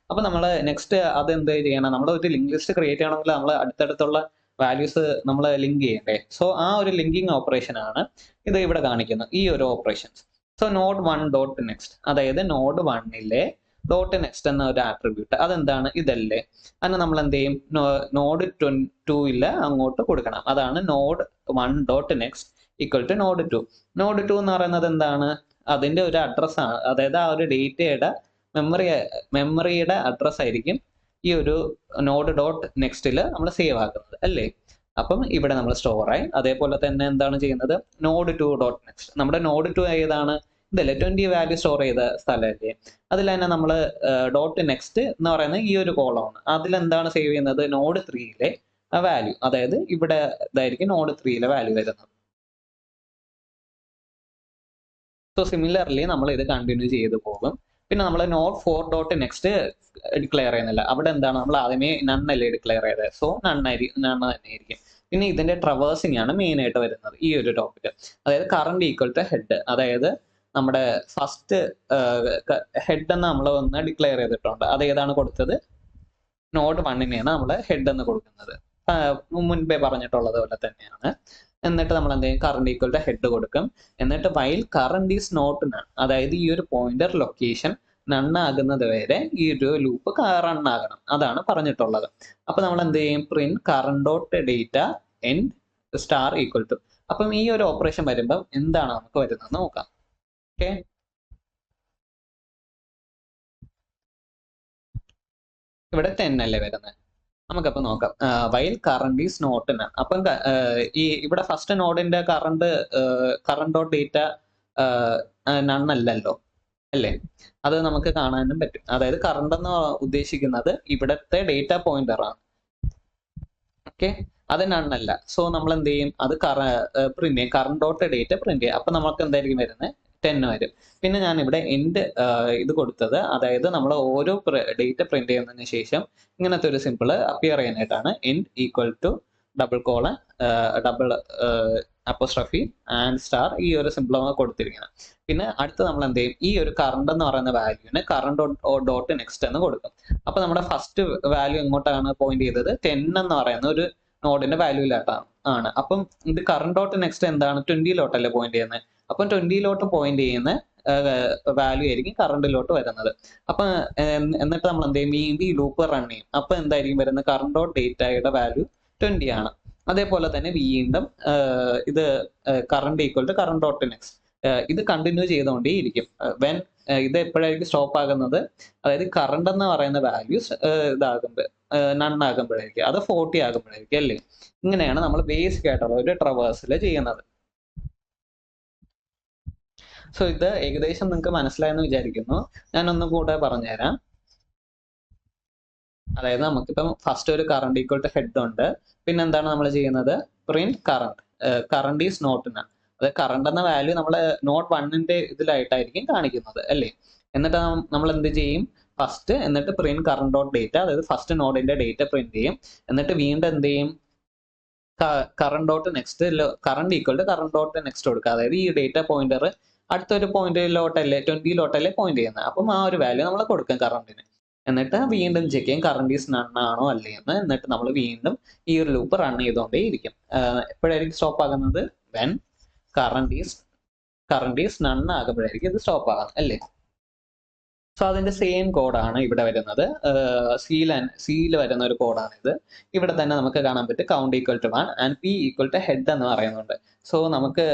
അപ്പൊ നമ്മൾ നെക്സ്റ്റ് അത് എന്ത് ചെയ്യണം, നമ്മൾ ഒരു ലിങ്ക് ലിസ്റ്റ് ക്രിയേറ്റ് ചെയ്യണമെങ്കിൽ നമ്മൾ അടുത്തടുത്തുള്ള വാല്യൂസ് നമ്മൾ ലിങ്ക് ചെയ്യണ്ടേ. സോ ആ ഒരു ലിങ്കിങ് ഓപ്പറേഷൻ ആണ് ഇത് ഇവിടെ കാണിക്കുന്നത്, ഈ ഒരു operations. So node 1 dot next, അതായത് നോഡ് 1 ഡോട്ട് നെക്സ്റ്റ് എന്ന ഒരു ആട്രിബ്യൂട്ട്, അതെന്താണ്, ഇതല്ലേ. അതിന് നമ്മൾ എന്ത് ചെയ്യും, നോഡ് 2 അങ്ങോട്ട് കൊടുക്കണം. അതാണ് node 1 dot next equal to node 2. Node 2 എന്ന് പറയുന്നത് എന്താണ്, അതിന്റെ ഒരു അഡ്രസ് ആണ്. അതായത് ആ ഒരു ഡേറ്റയുടെ മെമ്മറിയുടെ അഡ്രസ് ആയിരിക്കും ഈ ഒരു നോഡ് ഡോട്ട് നെക്സ്റ്റിൽ നമ്മൾ സേവ് ആക്കുന്നത് അല്ലേ. അപ്പം ഇവിടെ നമ്മൾ സ്റ്റോർ ആയി. അതേപോലെ തന്നെ എന്താണ് ചെയ്യുന്നത്, നോഡ് 2 ഡോട്ട് നെക്സ്റ്റ്, നമ്മുടെ നോഡ് 2 ഏതാണ്, ഇതല്ലേ 20 വാല്യൂ സ്റ്റോർ ചെയ്ത സ്ഥലമല്ലേ. അതിൽ തന്നെ നമ്മൾ ഡോട്ട് നെക്സ്റ്റ് എന്ന് പറയുന്ന ഈ ഒരു കോളമാണ്. അതിലെന്താണ് സേവ് ചെയ്യുന്നത്, നോഡ് 3 വാല്യൂ, അതായത് ഇവിടെ ഇതായിരിക്കും നോഡ് 3 വാല്യൂ വരുന്നത്. സോ സിമിലർലി നമ്മൾ ഇത് കണ്ടിന്യൂ ചെയ്ത് പോകും. പിന്നെ നമ്മൾ നോഡ് 4 ഡോട്ട് നെക്സ്റ്റ് ഡിക്ലെയർ ചെയ്യുന്നില്ല. അവിടെ എന്താണ്, നമ്മൾ ആദ്യമേ നണ്ണല്ലേ ഡിക്ലെയർ ചെയ്തത്. സോ നണ്ണ് തന്നെ ആയിരിക്കും. പിന്നെ ഇതിന്റെ ട്രവേഴ്സിംഗ് ആണ് മെയിൻ ആയിട്ട് വരുന്നത് ഈ ഒരു ടോപ്പിക്. അതായത് കറണ്ട് ഈക്വൽ ടു ഹെഡ്, അതായത് നമ്മുടെ ഫസ്റ്റ് ഹെഡ് എന്ന് നമ്മൾ ഒന്ന് ഡിക്ലെയർ ചെയ്തിട്ടുണ്ട്. അത് ഏതാണ് കൊടുത്തത്, നോഡ് 1 നമ്മൾ ഹെഡ് എന്ന് കൊടുക്കുന്നത്. മുൻപേ പറഞ്ഞിട്ടുള്ളത് പോലെ തന്നെയാണ്. എന്നിട്ട് നമ്മൾ എന്ത് ചെയ്യും, കറണ്ട് ഈക്വൽ ടു ഹെഡ് കൊടുക്കും. എന്നിട്ട് while current is not none, അതായത് ഈ ഒരു പോയിന്റർ ലൊക്കേഷൻ നണ്ണാകുന്നത് വരെ ഈ ഒരു ലൂപ്പ് റൺ ആകണം. അതാണ് പറഞ്ഞിട്ടുള്ളത്. അപ്പൊ നമ്മൾ എന്ത് ചെയ്യും, print current dot data end star equal to. അപ്പം ഈ ഒരു ഓപ്പറേഷൻ വരുമ്പോൾ എന്താണ് നമുക്ക് വരുന്നത് നോക്കാം. ഓക്കെ, ഇവിടെ 10 അല്ലേ വരുന്നത്. നമുക്കപ്പോൾ നോക്കാം. While current is not none. അപ്പം ഈ ഇവിടെ ഫസ്റ്റ് നോഡിന്റെ കറണ്ട് ഡോട്ട് ഡേറ്റ നണ്ണല്ലല്ലോ അല്ലേ. അത് നമുക്ക് കാണാനും പറ്റും. അതായത് കറണ്ട് എന്ന് ഉദ്ദേശിക്കുന്നത് ഇവിടത്തെ ഡേറ്റ പോയിന്റർ ആണ്. ഓക്കെ, അത് നണ്ണല്ല. സോ നമ്മൾ എന്ത് ചെയ്യും, അത് പ്രിന്റ് ചെയ്യും, കറണ്ട് ഡോട്ട് ഡേറ്റ പ്രിന്റ് ചെയ്യും. അപ്പൊ നമുക്ക് എന്തായിരിക്കും വരുന്നത്, 10 വരും. പിന്നെ ഞാൻ ഇവിടെ എൻഡ് ഇത് കൊടുത്തത്, അതായത് നമ്മൾ ഓരോ ഡേറ്റ പ്രിന്റ് ചെയ്യുന്നതിന് ശേഷം ഇങ്ങനത്തെ ഒരു സിമ്പിൾ അപ്പിയർ ചെയ്യാനായിട്ടാണ് end equal to double colon double apostrophe and star ഈ ഒരു സിമ്പിൾ കൊടുത്തിരിക്കുന്നത്. പിന്നെ അടുത്ത് നമ്മൾ എന്ത് ചെയ്യും, ഈ ഒരു കറണ്ട് എന്ന് പറയുന്ന വാല്യൂവിന് കറണ്ട് ഡോട്ട് നെക്സ്റ്റ് എന്ന് കൊടുക്കും. അപ്പൊ നമ്മുടെ ഫസ്റ്റ് വാല്യൂ എങ്ങോട്ടാണ് പോയിന്റ് ചെയ്തത്, 10 എന്ന് പറയുന്ന ഒരു നോഡിന്റെ വാല്യൂയിലോട്ടാണ്. അപ്പം ഇത് കറണ്ട് ഡോട്ട് നെക്സ്റ്റ് എന്താണ്, 20 പോയിന്റ് ചെയ്യുന്നത്. അപ്പം 20 പോയിന്റ് ചെയ്യുന്ന വാല്യൂ ആയിരിക്കും കറണ്ടിലോട്ട് വരുന്നത്. അപ്പൊ എന്നിട്ട് നമ്മൾ എന്ത് ചെയ്യും, വീണ്ടും ഈ ലൂപ്പ് റൺ ചെയ്യും. അപ്പൊ എന്തായിരിക്കും വരുന്നത്, കറണ്ട് ഡോട്ട് ഡേറ്റയുടെ വാല്യൂ 20 ആണ്. അതേപോലെ തന്നെ വീണ്ടും ഇത് current equal to current dot next ഇത് കണ്ടിന്യൂ ചെയ്തുകൊണ്ടേയിരിക്കും. വെൻ ഇത് എപ്പോഴായിരിക്കും സ്റ്റോപ്പ് ആകുന്നത്, അതായത് കറണ്ട് എന്ന് പറയുന്ന വാല്യൂസ് ഇതാകുമ്പോൾ നണ്ണാകുമ്പോഴായിരിക്കും, അത് 40 ആകുമ്പോഴായിരിക്കും അല്ലേ. ഇങ്ങനെയാണ് നമ്മൾ ബേസിക് ആയിട്ടുള്ള ഒരു ട്രവേഴ്സിൽ ചെയ്യുന്നത്. സോ ഇത് ഏകദേശം നിങ്ങൾക്ക് മനസ്സിലായെന്ന് വിചാരിക്കുന്നു. ഞാനൊന്നും കൂടെ പറഞ്ഞുതരാം. അതായത് നമുക്കിപ്പം ഫസ്റ്റ് ഒരു കറണ്ട് ഈക്വൽ ടു ഹെഡ് ഉണ്ട്. പിന്നെ എന്താണ് നമ്മൾ ചെയ്യുന്നത്, പ്രിന്റ് കറണ്ട്, കറണ്ട് ഈസ് നോട്ടിന്, അത് കറണ്ട് എന്ന വാല്യൂ നമ്മൾ നോട്ട് 1ന്റെ ഇതിലായിട്ടായിരിക്കും കാണിക്കുന്നത് അല്ലേ. എന്നിട്ട് നമ്മൾ എന്ത് ചെയ്യും, ഫസ്റ്റ് എന്നിട്ട് പ്രിന്റ് കറണ്ട് ഡോട്ട് ഡേറ്റ, അതായത് ഫസ്റ്റ് നോഡിന്റെ ഡേറ്റ പ്രിന്റ് ചെയ്യും. എന്നിട്ട് വീണ്ടും എന്ത് ചെയ്യും, current dot next, current equal to current dot next കൊടുക്കുക. അതായത് ഈ ഡേറ്റ പോയിന്റർ അടുത്തൊരു പോയിന്റിലോട്ടല്ലേ 20 പോയിന്റ് ചെയ്യുന്നത്. അപ്പം ആ ഒരു വാല്യൂ നമ്മൾ കൊടുക്കും കറണ്ടിന്. എന്നിട്ട് വീണ്ടും ചെക്ക് ചെയ്യും കറണ്ട് ഈസ് നൺ ആണോ അല്ലേ എന്ന്. എന്നിട്ട് നമ്മൾ വീണ്ടും ഈ ഒരു ലൂപ്പ് റൺ ചെയ്തുകൊണ്ടേ ഇരിക്കും. എപ്പോഴായിരിക്കും സ്റ്റോപ്പ് ആകുന്നത്, വെൻ കറണ്ട് ഈസ് നൺ ആകുമ്പോഴായിരിക്കും ഇത് സ്റ്റോപ്പ് ആകുന്നത് അല്ലേ. സോ അതിന്റെ സെയിം കോഡാണ് ഇവിടെ വരുന്നത്. സിയിൽ വരുന്ന ഒരു കോഡാണ് ഇത്. ഇവിടെ തന്നെ നമുക്ക് കാണാൻ പറ്റും count equal to 1 and P equal to head എന്ന് പറയുന്നുണ്ട്. സോ നമുക്ക്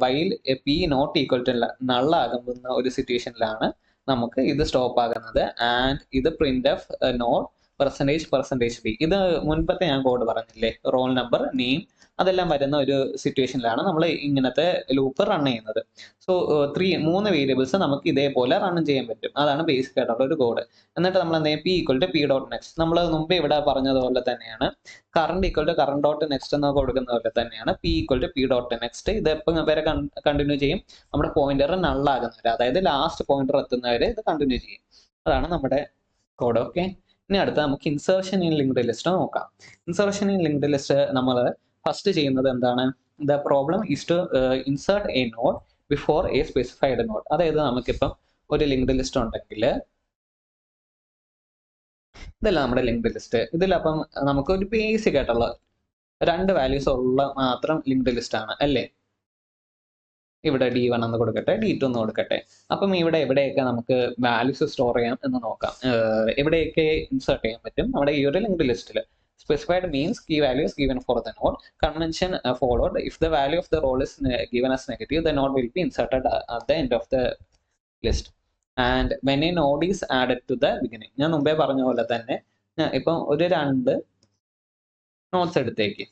while P not equal to നള്ളാകുന്ന ഒരു സിറ്റുവേഷനിലാണ് നമുക്ക് ഇത് സ്റ്റോപ്പ് ആകുന്നത്. ആൻഡ് ഇത് print of not percentage B, ഇത് മുൻപത്തെ ഞാൻ കോഡ് പറഞ്ഞില്ലേ, റോൾ നമ്പർ, നെയിം, അതെല്ലാം വരുന്ന ഒരു സിറ്റുവേഷനിലാണ് നമ്മൾ ഇങ്ങനത്തെ ലൂപ്പ് റൺ ചെയ്യുന്നത്. സോ 3 വേരിയബിൾസ് നമുക്ക് ഇതേപോലെ റൺ ചെയ്യാൻ പറ്റും. അതാണ് ബേസിക് ആയിട്ടുള്ള ഒരു കോഡ്. എന്നിട്ട് നമ്മൾ എന്ത് ചെയ്യും, P equal to P dot next, നമ്മൾ മുമ്പ് ഇവിടെ പറഞ്ഞതുപോലെ തന്നെയാണ് current equal to current dot next എന്ന് കൊടുക്കുന്ന പോലെ തന്നെയാണ് P equal to P dot next. ഇത് എപ്പോൾ വരെ കണ്ടിന്യൂ ചെയ്യും, നമ്മുടെ പോയിന്റർ നള്ളാകുന്നവരെ, അതായത് ലാസ്റ്റ് പോയിന്റർ എത്തുന്നവരെ ഇത് കണ്ടിന്യൂ ചെയ്യും. അതാണ് നമ്മുടെ കോഡ്. ഓക്കെ, ഇനി അടുത്ത നമുക്ക് ഇൻസേർഷൻ ഇൻ ലിങ്ക്ഡ് ലിസ്റ്റ് നോക്കാം. ഇൻസേർഷൻ ഇൻ ലിങ്ക്ഡ് ലിസ്റ്റ് നമ്മൾ ഫസ്റ്റ് ചെയ്യുന്നത് എന്താണ്, the problem is to insert a node before a specified node. അതായത് നമുക്കിപ്പം ഒരു ലിങ്ക്ഡ് ലിസ്റ്റ് ഉണ്ടെങ്കിൽ, ഇതല്ല നമ്മുടെ ലിങ്ക്ഡ് ലിസ്റ്റ്, ഇതിലപ്പം നമുക്ക് ഒരു ബേസിക് ആയിട്ടുള്ള 2 വാല്യൂസ് ഉള്ള മാത്രം ലിങ്ക്ഡ് ലിസ്റ്റ് ആണ് അല്ലേ. ഇവിടെ D1 എന്ന് കൊടുക്കട്ടെ, D2 എന്ന് കൊടുക്കട്ടെ. അപ്പം ഇവിടെ എവിടെയൊക്കെ നമുക്ക് വാല്യൂസ് സ്റ്റോർ ചെയ്യാം എന്ന് നോക്കാം. എവിടെയൊക്കെ ഇൻസേർട്ട് ചെയ്യാൻ പറ്റും നമ്മുടെ ഈ ഒരു ലിങ്ക്ഡ് ലിസ്റ്റിൽ. Specified means key value is given for the node. Convention followed. If the value of the role is given as negative, the node will be inserted at the end of the list. And when a node is added to the beginning, ഞാൻ മുമ്പേ പറഞ്ഞ പോലെ തന്നെ ഇപ്പം ഒരു 2 notes എടുത്തേക്ക്,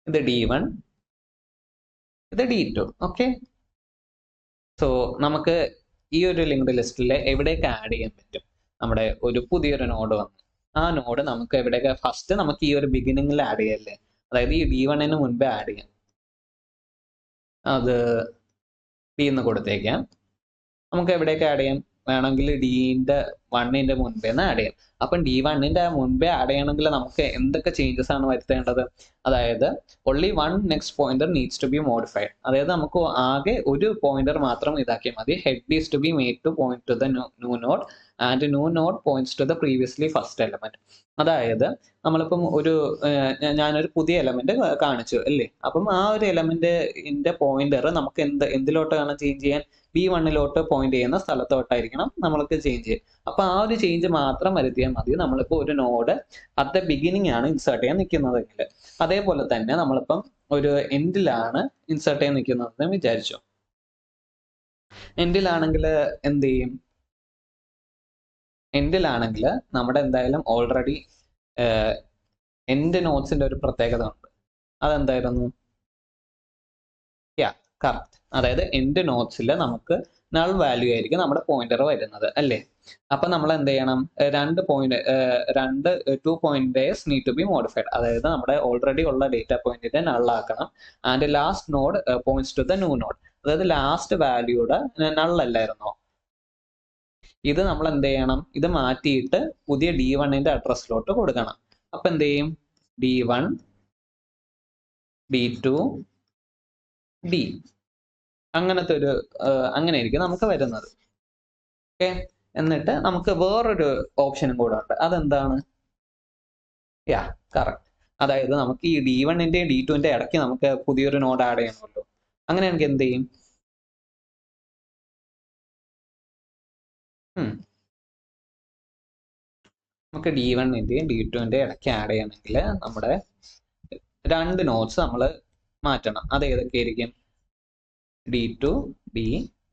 ഇത് D1, ഇത് D2. Okay, so നമുക്ക് ഈ ഒരു ലിങ്ക്ഡ് ലിസ്റ്റിൽ എവിടെയൊക്കെ ആഡ് ചെയ്യാൻ പറ്റും, നമ്മുടെ ഒരു പുതിയൊരു നോഡ് വന്നു, ആ നോഡ് നമുക്ക് എവിടെയൊക്കെ ഫസ്റ്റ് നമുക്ക് ഈ ഒരു ബിഗിനിങ്ങിൽ ആഡ് ചെയ്യല്ലേ, അതായത് ഈ D1 മുൻപേ ആഡ് ചെയ്യാം. അത് D എന്ന് കൊടുത്തേക്കാം. നമുക്ക് എവിടെയൊക്കെ ആഡ് ചെയ്യാം, വേണമെങ്കിൽ D1 മുൻപേ ആഡ് ചെയ്യാം. അപ്പം D1 മുൻപേ ആഡ് ചെയ്യണമെങ്കിൽ നമുക്ക് എന്തൊക്കെ ചേഞ്ചസ് ആണ് വരുത്തേണ്ടത്, അതായത് only one next pointer needs to be modified. അതായത് നമുക്ക് ആകെ ഒരു പോയിന്റർ മാത്രം ഇതാക്കിയാൽ മതി. Head is to be made to point to the new node and new node points to the previously first element. അതായത് നമ്മളിപ്പം ഞാനൊരു പുതിയ എലമെന്റ് കാണിച്ചു അല്ലേ, അപ്പം ആ ഒരു എലമെന്റിന്റെ പോയിന്റർ നമുക്ക് എന്തിലോട്ടാണ് ചേഞ്ച് ചെയ്യാൻ, B1 പോയിന്റ് ചെയ്യുന്ന സ്ഥലത്തോട്ടായിരിക്കണം നമ്മൾക്ക് ചേഞ്ച് ചെയ്യാം. അപ്പൊ ആ ഒരു ചേഞ്ച് മാത്രം വരുത്തിയാൽ മതി. നമ്മളിപ്പോൾ ഒരു നോഡ് അറ്റ് ദ ബിഗിനിങ് ആണ് ഇൻസേർട്ട് ചെയ്യാൻ നിൽക്കുന്നതെങ്കിൽ, അതേപോലെ തന്നെ നമ്മളിപ്പം ഒരു എൻഡിലാണ് ഇൻസേർട്ട് ചെയ്യാൻ നിൽക്കുന്നതെന്ന് വിചാരിച്ചു. എൻഡിലാണെങ്കിൽ എന്ത് ചെയ്യും, എൻഡിലാണെങ്കിൽ നമ്മുടെ എന്തായാലും ഓൾറെഡി എൻഡ് നോട്ട്സിന്റെ ഒരു പ്രത്യേകത ഉണ്ട്. അതെന്തായിരുന്നു, കറക്റ്റ്, അതായത് എൻഡ് നോട്ട്സിൽ നമുക്ക് നൾ വാല്യൂ ആയിരിക്കും നമ്മുടെ പോയിന്റർ വരുന്നത് അല്ലേ. അപ്പൊ നമ്മൾ എന്ത് ചെയ്യണം, 2 pointers need to be modified. അതായത് നമ്മുടെ ഓൾറെഡി ഉള്ള ഡേറ്റ പോയിന്റിനെ നൾ ആക്കണം. And last node points to the new node. അതായത് ലാസ്റ്റ് വാല്യൂടെ നള്ളല്ലായിരുന്നോ? ഇത് നമ്മൾ എന്ത് ചെയ്യണം? ഇത് മാറ്റിയിട്ട് പുതിയ D1ന്റെ അഡ്രസ്സിലോട്ട് കൊടുക്കണം. അപ്പൊ എന്ത് ചെയ്യും? D1 D2 D അങ്ങനത്തെ ഒരു അങ്ങനെയായിരിക്കും നമുക്ക് വരുന്നത്. ഓക്കെ, എന്നിട്ട് നമുക്ക് വേറൊരു ഓപ്ഷനും കൂടെ ഉണ്ട്. അതെന്താണ്? യാ, കറക്റ്റ്. അതായത് നമുക്ക് ഈ D1ന്റെയും D2ന്റെ ഇടയ്ക്ക് നമുക്ക് പുതിയൊരു നോഡ് ആഡ് ചെയ്യണമല്ലോ. അങ്ങനെയാണെങ്കിൽ എന്ത് ചെയ്യും? നമുക്ക് D1ന്റെയും D2ന്റെയും ഇടയ്ക്ക് ആഡ് ചെയ്യണമെങ്കിൽ നമ്മുടെ 2 നോഡ്സ് നമ്മൾ മാറ്റണം. അത് ഏതൊക്കെയായിരിക്കും? D2 D.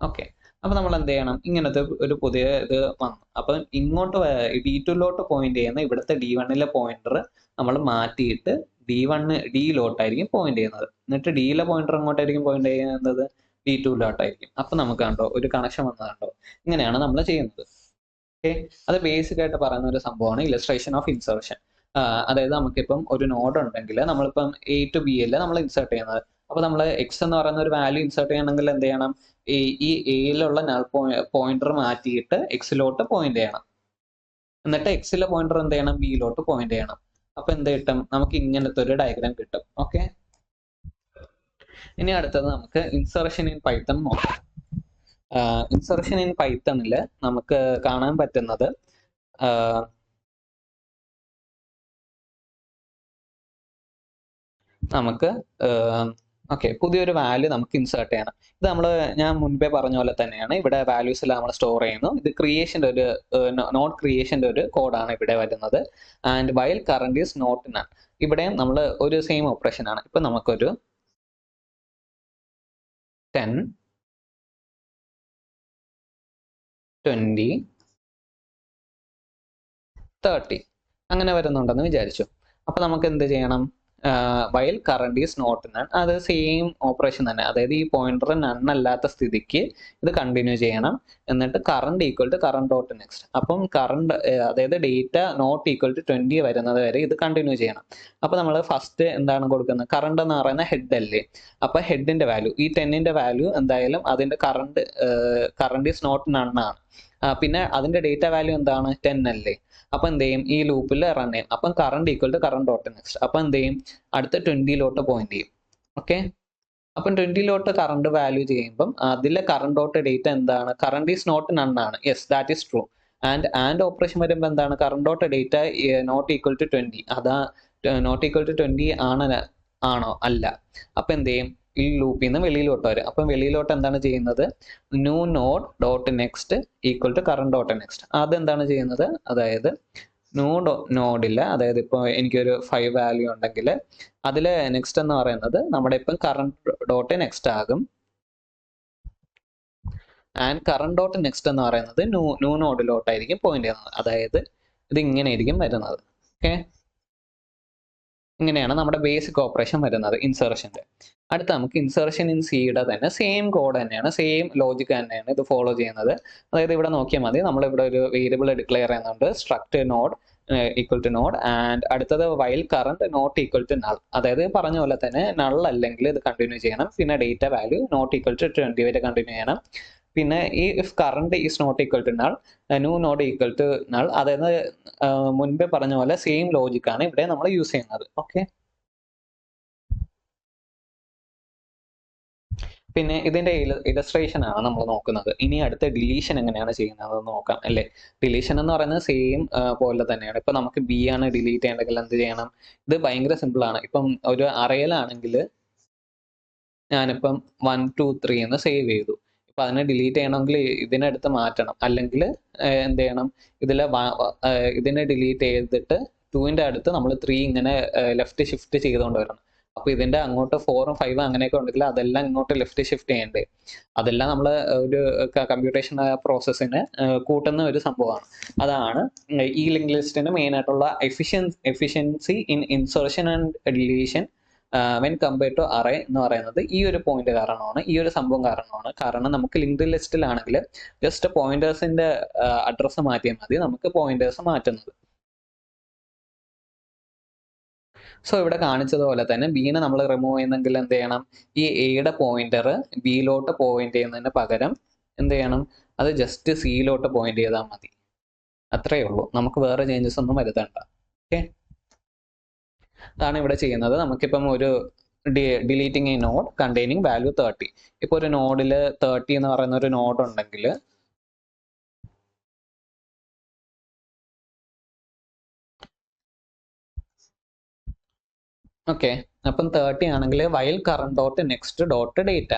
ഓക്കെ, അപ്പൊ നമ്മൾ എന്ത് ചെയ്യണം? ഇങ്ങനത്തെ ഒരു പുതിയ ഇത് വന്നു. അപ്പൊ ഇങ്ങോട്ട് D2ലോട്ട് പോയിന്റ് ചെയ്യുന്ന ഇവിടുത്തെ D1ലെ പോയിന്റർ നമ്മൾ മാറ്റിയിട്ട് Dയിലോട്ടായിരിക്കും പോയിന്റ് ചെയ്യുന്നത്. എന്നിട്ട് Dയിലെ പോയിന്റർ എങ്ങോട്ടായിരിക്കും പോയിന്റ് ചെയ്യുന്നത്? D2ലോട്ടായിരിക്കും. അപ്പൊ നമുക്ക് കണ്ടോ ഒരു കണക്ഷൻ വന്നത് കണ്ടോ? ഇങ്ങനെയാണ് നമ്മൾ ചെയ്യുന്നത്. ഓക്കെ, അത് ബേസിക് ആയിട്ട് പറയുന്ന ഒരു സംഭവമാണ് ഇലസ്ട്രേഷൻ ഓഫ് ഇൻസർഷൻ. അതായത് നമുക്കിപ്പം ഒരു നോഡ് ഉണ്ടെങ്കിൽ നമ്മളിപ്പം A to B അല്ലേ നമ്മൾ ഇൻസേർട്ട് ചെയ്യുന്നത്. അപ്പൊ നമ്മൾ എക്സ് എന്ന് പറയുന്ന ഒരു വാല്യൂ ഇൻസേർട്ട് ചെയ്യണമെങ്കിൽ എന്ത് ചെയ്യണം? ഈ എയിലുള്ള നൾ പോയിന്റർ മാറ്റിയിട്ട് എക്സിലോട്ട് പോയിന്റ് ചെയ്യണം. എന്നിട്ട് എക്സിലെ പോയിന്റർ എന്ത് ചെയ്യണം? ബിയിലോട്ട് പോയിന്റ് ചെയ്യണം. അപ്പൊ എന്ത് കിട്ടും? നമുക്ക് ഇങ്ങനത്തെ ഒരു ഡയഗ്രാം കിട്ടും. ഓക്കെ, ഇനി അടുത്തത് നമുക്ക് ഇൻസർഷൻ ഇൻ പൈത്തൺ നോക്കാം. ഇൻസർഷൻ ഇൻ പൈത്തണിൽ നമുക്ക് കാണാൻ പറ്റുന്നത് നമുക്ക് ഓക്കെ പുതിയൊരു വാല്യൂ നമുക്ക് ഇൻസേർട്ട് ചെയ്യണം. ഇത് ഞാൻ മുൻപേ പറഞ്ഞ പോലെ തന്നെയാണ്. ഇവിടെ വാല്യൂസ് എല്ലാം നമ്മൾ സ്റ്റോർ ചെയ്യുന്നു. ഇത് ക്രിയേഷൻ്റെ ഒരു നോട്ട് ക്രിയേഷൻ്റെ ഒരു കോഡാണ് ഇവിടെ വരുന്നത്. And while current is not none. ഇവിടെയും നമ്മൾ ഒരു സെയിം ഓപ്പറേഷൻ ആണ്. ഇപ്പൊ നമുക്കൊരു 10 20 30 അങ്ങനെ വരുന്നുണ്ടെന്ന് വിചാരിച്ചു. അപ്പൊ നമുക്ക് എന്ത് ചെയ്യണം? While current is not none. അത് സെയിം ഓപ്പറേഷൻ തന്നെ. അതായത് ഈ പോയിന്റർ നൺ അല്ലാത്ത സ്ഥിതിക്ക് ഇത് കണ്ടിന്യൂ ചെയ്യണം. എന്നിട്ട് current equal to current dot next. അപ്പം കറണ്ട് അതായത് ഡേറ്റ നോട്ട് ഈക്വൽ ടു 20 വരുന്നത് വരെ ഇത് കണ്ടിന്യൂ ചെയ്യണം. അപ്പൊ നമ്മൾ ഫസ്റ്റ് എന്താണ് കൊടുക്കുന്നത്? കറണ്ട് എന്ന് പറയുന്ന ഹെഡ് അല്ലേ? അപ്പൊ ഹെഡിന്റെ വാല്യൂ ഈ 10ന്റെ വാല്യൂ എന്തായാലും അതിന്റെ കറണ്ട് ഈസ് നോട്ട് നൺ ആണ്. പിന്നെ അതിന്റെ ഡേറ്റ വാല്യൂ എന്താണ്? 10 അല്ലേ? അപ്പൊ എന്ത് ചെയ്യും? ഈ ലൂപ്പിൽ റൺ ചെയ്യും. അപ്പം current equal to current dot next. അപ്പൊ എന്ത് ചെയ്യും? അടുത്ത 20ലോട്ട് പോയിന്റ് ചെയ്യും. ഓക്കെ, അപ്പം 20ലോട്ട് കറണ്ട് വാല്യൂ ചെയ്യുമ്പം അതിലെ കറണ്ട് ഡോട്ട് ഡേറ്റ എന്താണ്? കറണ്ട് ഈസ് നോട്ട് നൺ ആണ്. Yes, that is true. And operation വരുമ്പോൾ എന്താണ്? Current dot data not equal to 20. അതാ നോട്ട് ഈക്വൽ ടു 20 ആണോ? അല്ല. അപ്പൊ എന്ത് ചെയ്യും? ഈ ലൂപ്പിൽ നിന്ന് വെളിയിലോട്ട് വരും. അപ്പം വെളിയിലോട്ട് എന്താണ് ചെയ്യുന്നത്? New node dot next equal to current dot next. അതെന്താണ് ചെയ്യുന്നത്? അതായത് ന്യൂ നോഡില്ല, അതായത് ഇപ്പോൾ എനിക്കൊരു 5 വാല്യൂ ഉണ്ടെങ്കിൽ അതിൽ നെക്സ്റ്റ് എന്ന് പറയുന്നത് നമ്മുടെ ഇപ്പം കറണ്ട് ഡോട്ട് നെക്സ്റ്റ് ആകും. ആൻഡ് കറണ്ട് ഡോട്ട് നെക്സ്റ്റ് എന്ന് പറയുന്നത് ന്യൂ നോഡിലോട്ടായിരിക്കും പോയിന്റ് ചെയ്യുന്നത്. അതായത് ഇത് ഇങ്ങനെ ആയിരിക്കും വരുന്നത്. ഓക്കെ, ഇങ്ങനെയാണ് നമ്മുടെ ബേസിക് ഓപ്പറേഷൻ വരുന്നത് ഇൻസർഷന്റെ. അടുത്ത നമുക്ക് ഇൻസർഷൻ ഇൻ സിയുടെ തന്നെ സെയിം കോഡ് തന്നെയാണ്, സെയിം ലോജിക് തന്നെയാണ് ഇത് ഫോളോ ചെയ്യുന്നത്. അതായത് ഇവിടെ നോക്കിയാൽ മതി, നമ്മളിവിടെ ഒരു വേരിയബിൾ ഡിക്ലെയർ ചെയ്യുന്നുണ്ട്, struct node equal to node. And അടുത്തത് while current not equal to null. അതായത് പറഞ്ഞ പോലെ തന്നെ നൾ അല്ലെങ്കിൽ ഇത് കണ്ടിന്യൂ ചെയ്യണം. പിന്നെ data value not equal to 20 വരെ കണ്ടിന്യൂ ചെയ്യണം. പിന്നെ ഈ if current is not equal to null, new node equal to null. അതായത് മുൻപേ പറഞ്ഞ പോലെ സെയിം ലോജിക്കാണ് ഇവിടെ നമ്മൾ യൂസ് ചെയ്യുന്നത്. ഓക്കെ, പിന്നെ ഇതിന്റെ ഇലസ്ട്രേഷൻ ആണ് നമ്മൾ നോക്കുന്നത്. ഇനി അടുത്ത ഡിലീഷൻ എങ്ങനെയാണ് ചെയ്യുന്നത് നോക്കാം അല്ലേ. ഡിലീഷൻ എന്ന് പറയുന്നത് സെയിം പോലെ തന്നെയാണ്. ഇപ്പൊ നമുക്ക് ബി ആണ് ഡിലീറ്റ് ചെയ്യേണ്ടെങ്കിൽ എന്ത് ചെയ്യണം? ഇത് ഭയങ്കര സിമ്പിൾ ആണ്. ഇപ്പം ഒരു അറയിലാണെങ്കിൽ ഞാനിപ്പം 1 2 3 എന്ന് സേവ് ചെയ്തു. ഇപ്പൊ അതിനെ ഡിലീറ്റ് ചെയ്യണമെങ്കിൽ ഇതിനെടുത്ത് മാറ്റണം. അല്ലെങ്കിൽ എന്ത് ചെയ്യണം? ഇതിനെ ഡിലീറ്റ് ചെയ്തിട്ട് 2ന്റെ അടുത്ത് നമ്മൾ 3 ഇങ്ങനെ ലെഫ്റ്റ് ഷിഫ്റ്റ് ചെയ്തുകൊണ്ട് വരണം. അപ്പൊ ഇതിന്റെ അങ്ങോട്ട് 4 5 അങ്ങനെയൊക്കെ ഉണ്ടെങ്കിൽ അതെല്ലാം ഇങ്ങോട്ട് ലെഫ്റ്റ് ഷിഫ്റ്റ് ചെയ്യണ്ടേ. അതെല്ലാം നമ്മൾ ഒരു കമ്പ്യൂട്ടേഷൻ പ്രോസസ്സിന് കൂട്ടുന്ന ഒരു സംഭവമാണ്. അതാണ് ഈ ലിങ്ക് ലിസ്റ്റിന്റെ മെയിൻ ആയിട്ടുള്ള efficiency in insertion and deletion when compare to array എന്ന് പറയുന്നത് ഈ ഒരു പോയിന്റ് കാരണമാണ്, ഈ ഒരു സംഭവം കാരണമാണ്. കാരണം നമുക്ക് ലിങ്ക്ഡ് ലിസ്റ്റിലാണെങ്കിൽ ജസ്റ്റ് പോയിന്റേഴ്സിന്റെ അഡ്രസ്സ് മാറ്റിയാൽ മതി നമുക്ക് പോയിന്റേഴ്സ് മാറ്റുന്നത്. സോ ഇവിടെ കാണിച്ചതുപോലെ തന്നെ ബീനെ നമ്മൾ റിമൂവ് ചെയ്യുന്നെങ്കിൽ എന്ത് ചെയ്യണം, ഈ എയുടെ പോയിന്റർ ബിയിലോട്ട് പോയിന്റ് ചെയ്യുന്നതിന് പകരം എന്ത് ചെയ്യണം, അത് ജസ്റ്റ് സിയിലോട്ട് പോയിന്റ് ചെയ്താൽ മതി. അത്രയേ ഉള്ളൂ, നമുക്ക് വേറെ ചേഞ്ചസ് ഒന്നും വരുത്തണ്ട. ഓക്കെ, അതാണ് ഇവിടെ ചെയ്യുന്നത്. നമുക്കിപ്പം ഒരു deleting A node containing value 30. ഇപ്പോൾ ഒരു നോഡിൽ 30 എന്ന് പറയുന്ന ഒരു നോഡ് ഉണ്ടെങ്കിൽ ഓക്കെ, അപ്പം 30 ആണെങ്കിൽ while current dot next dot data,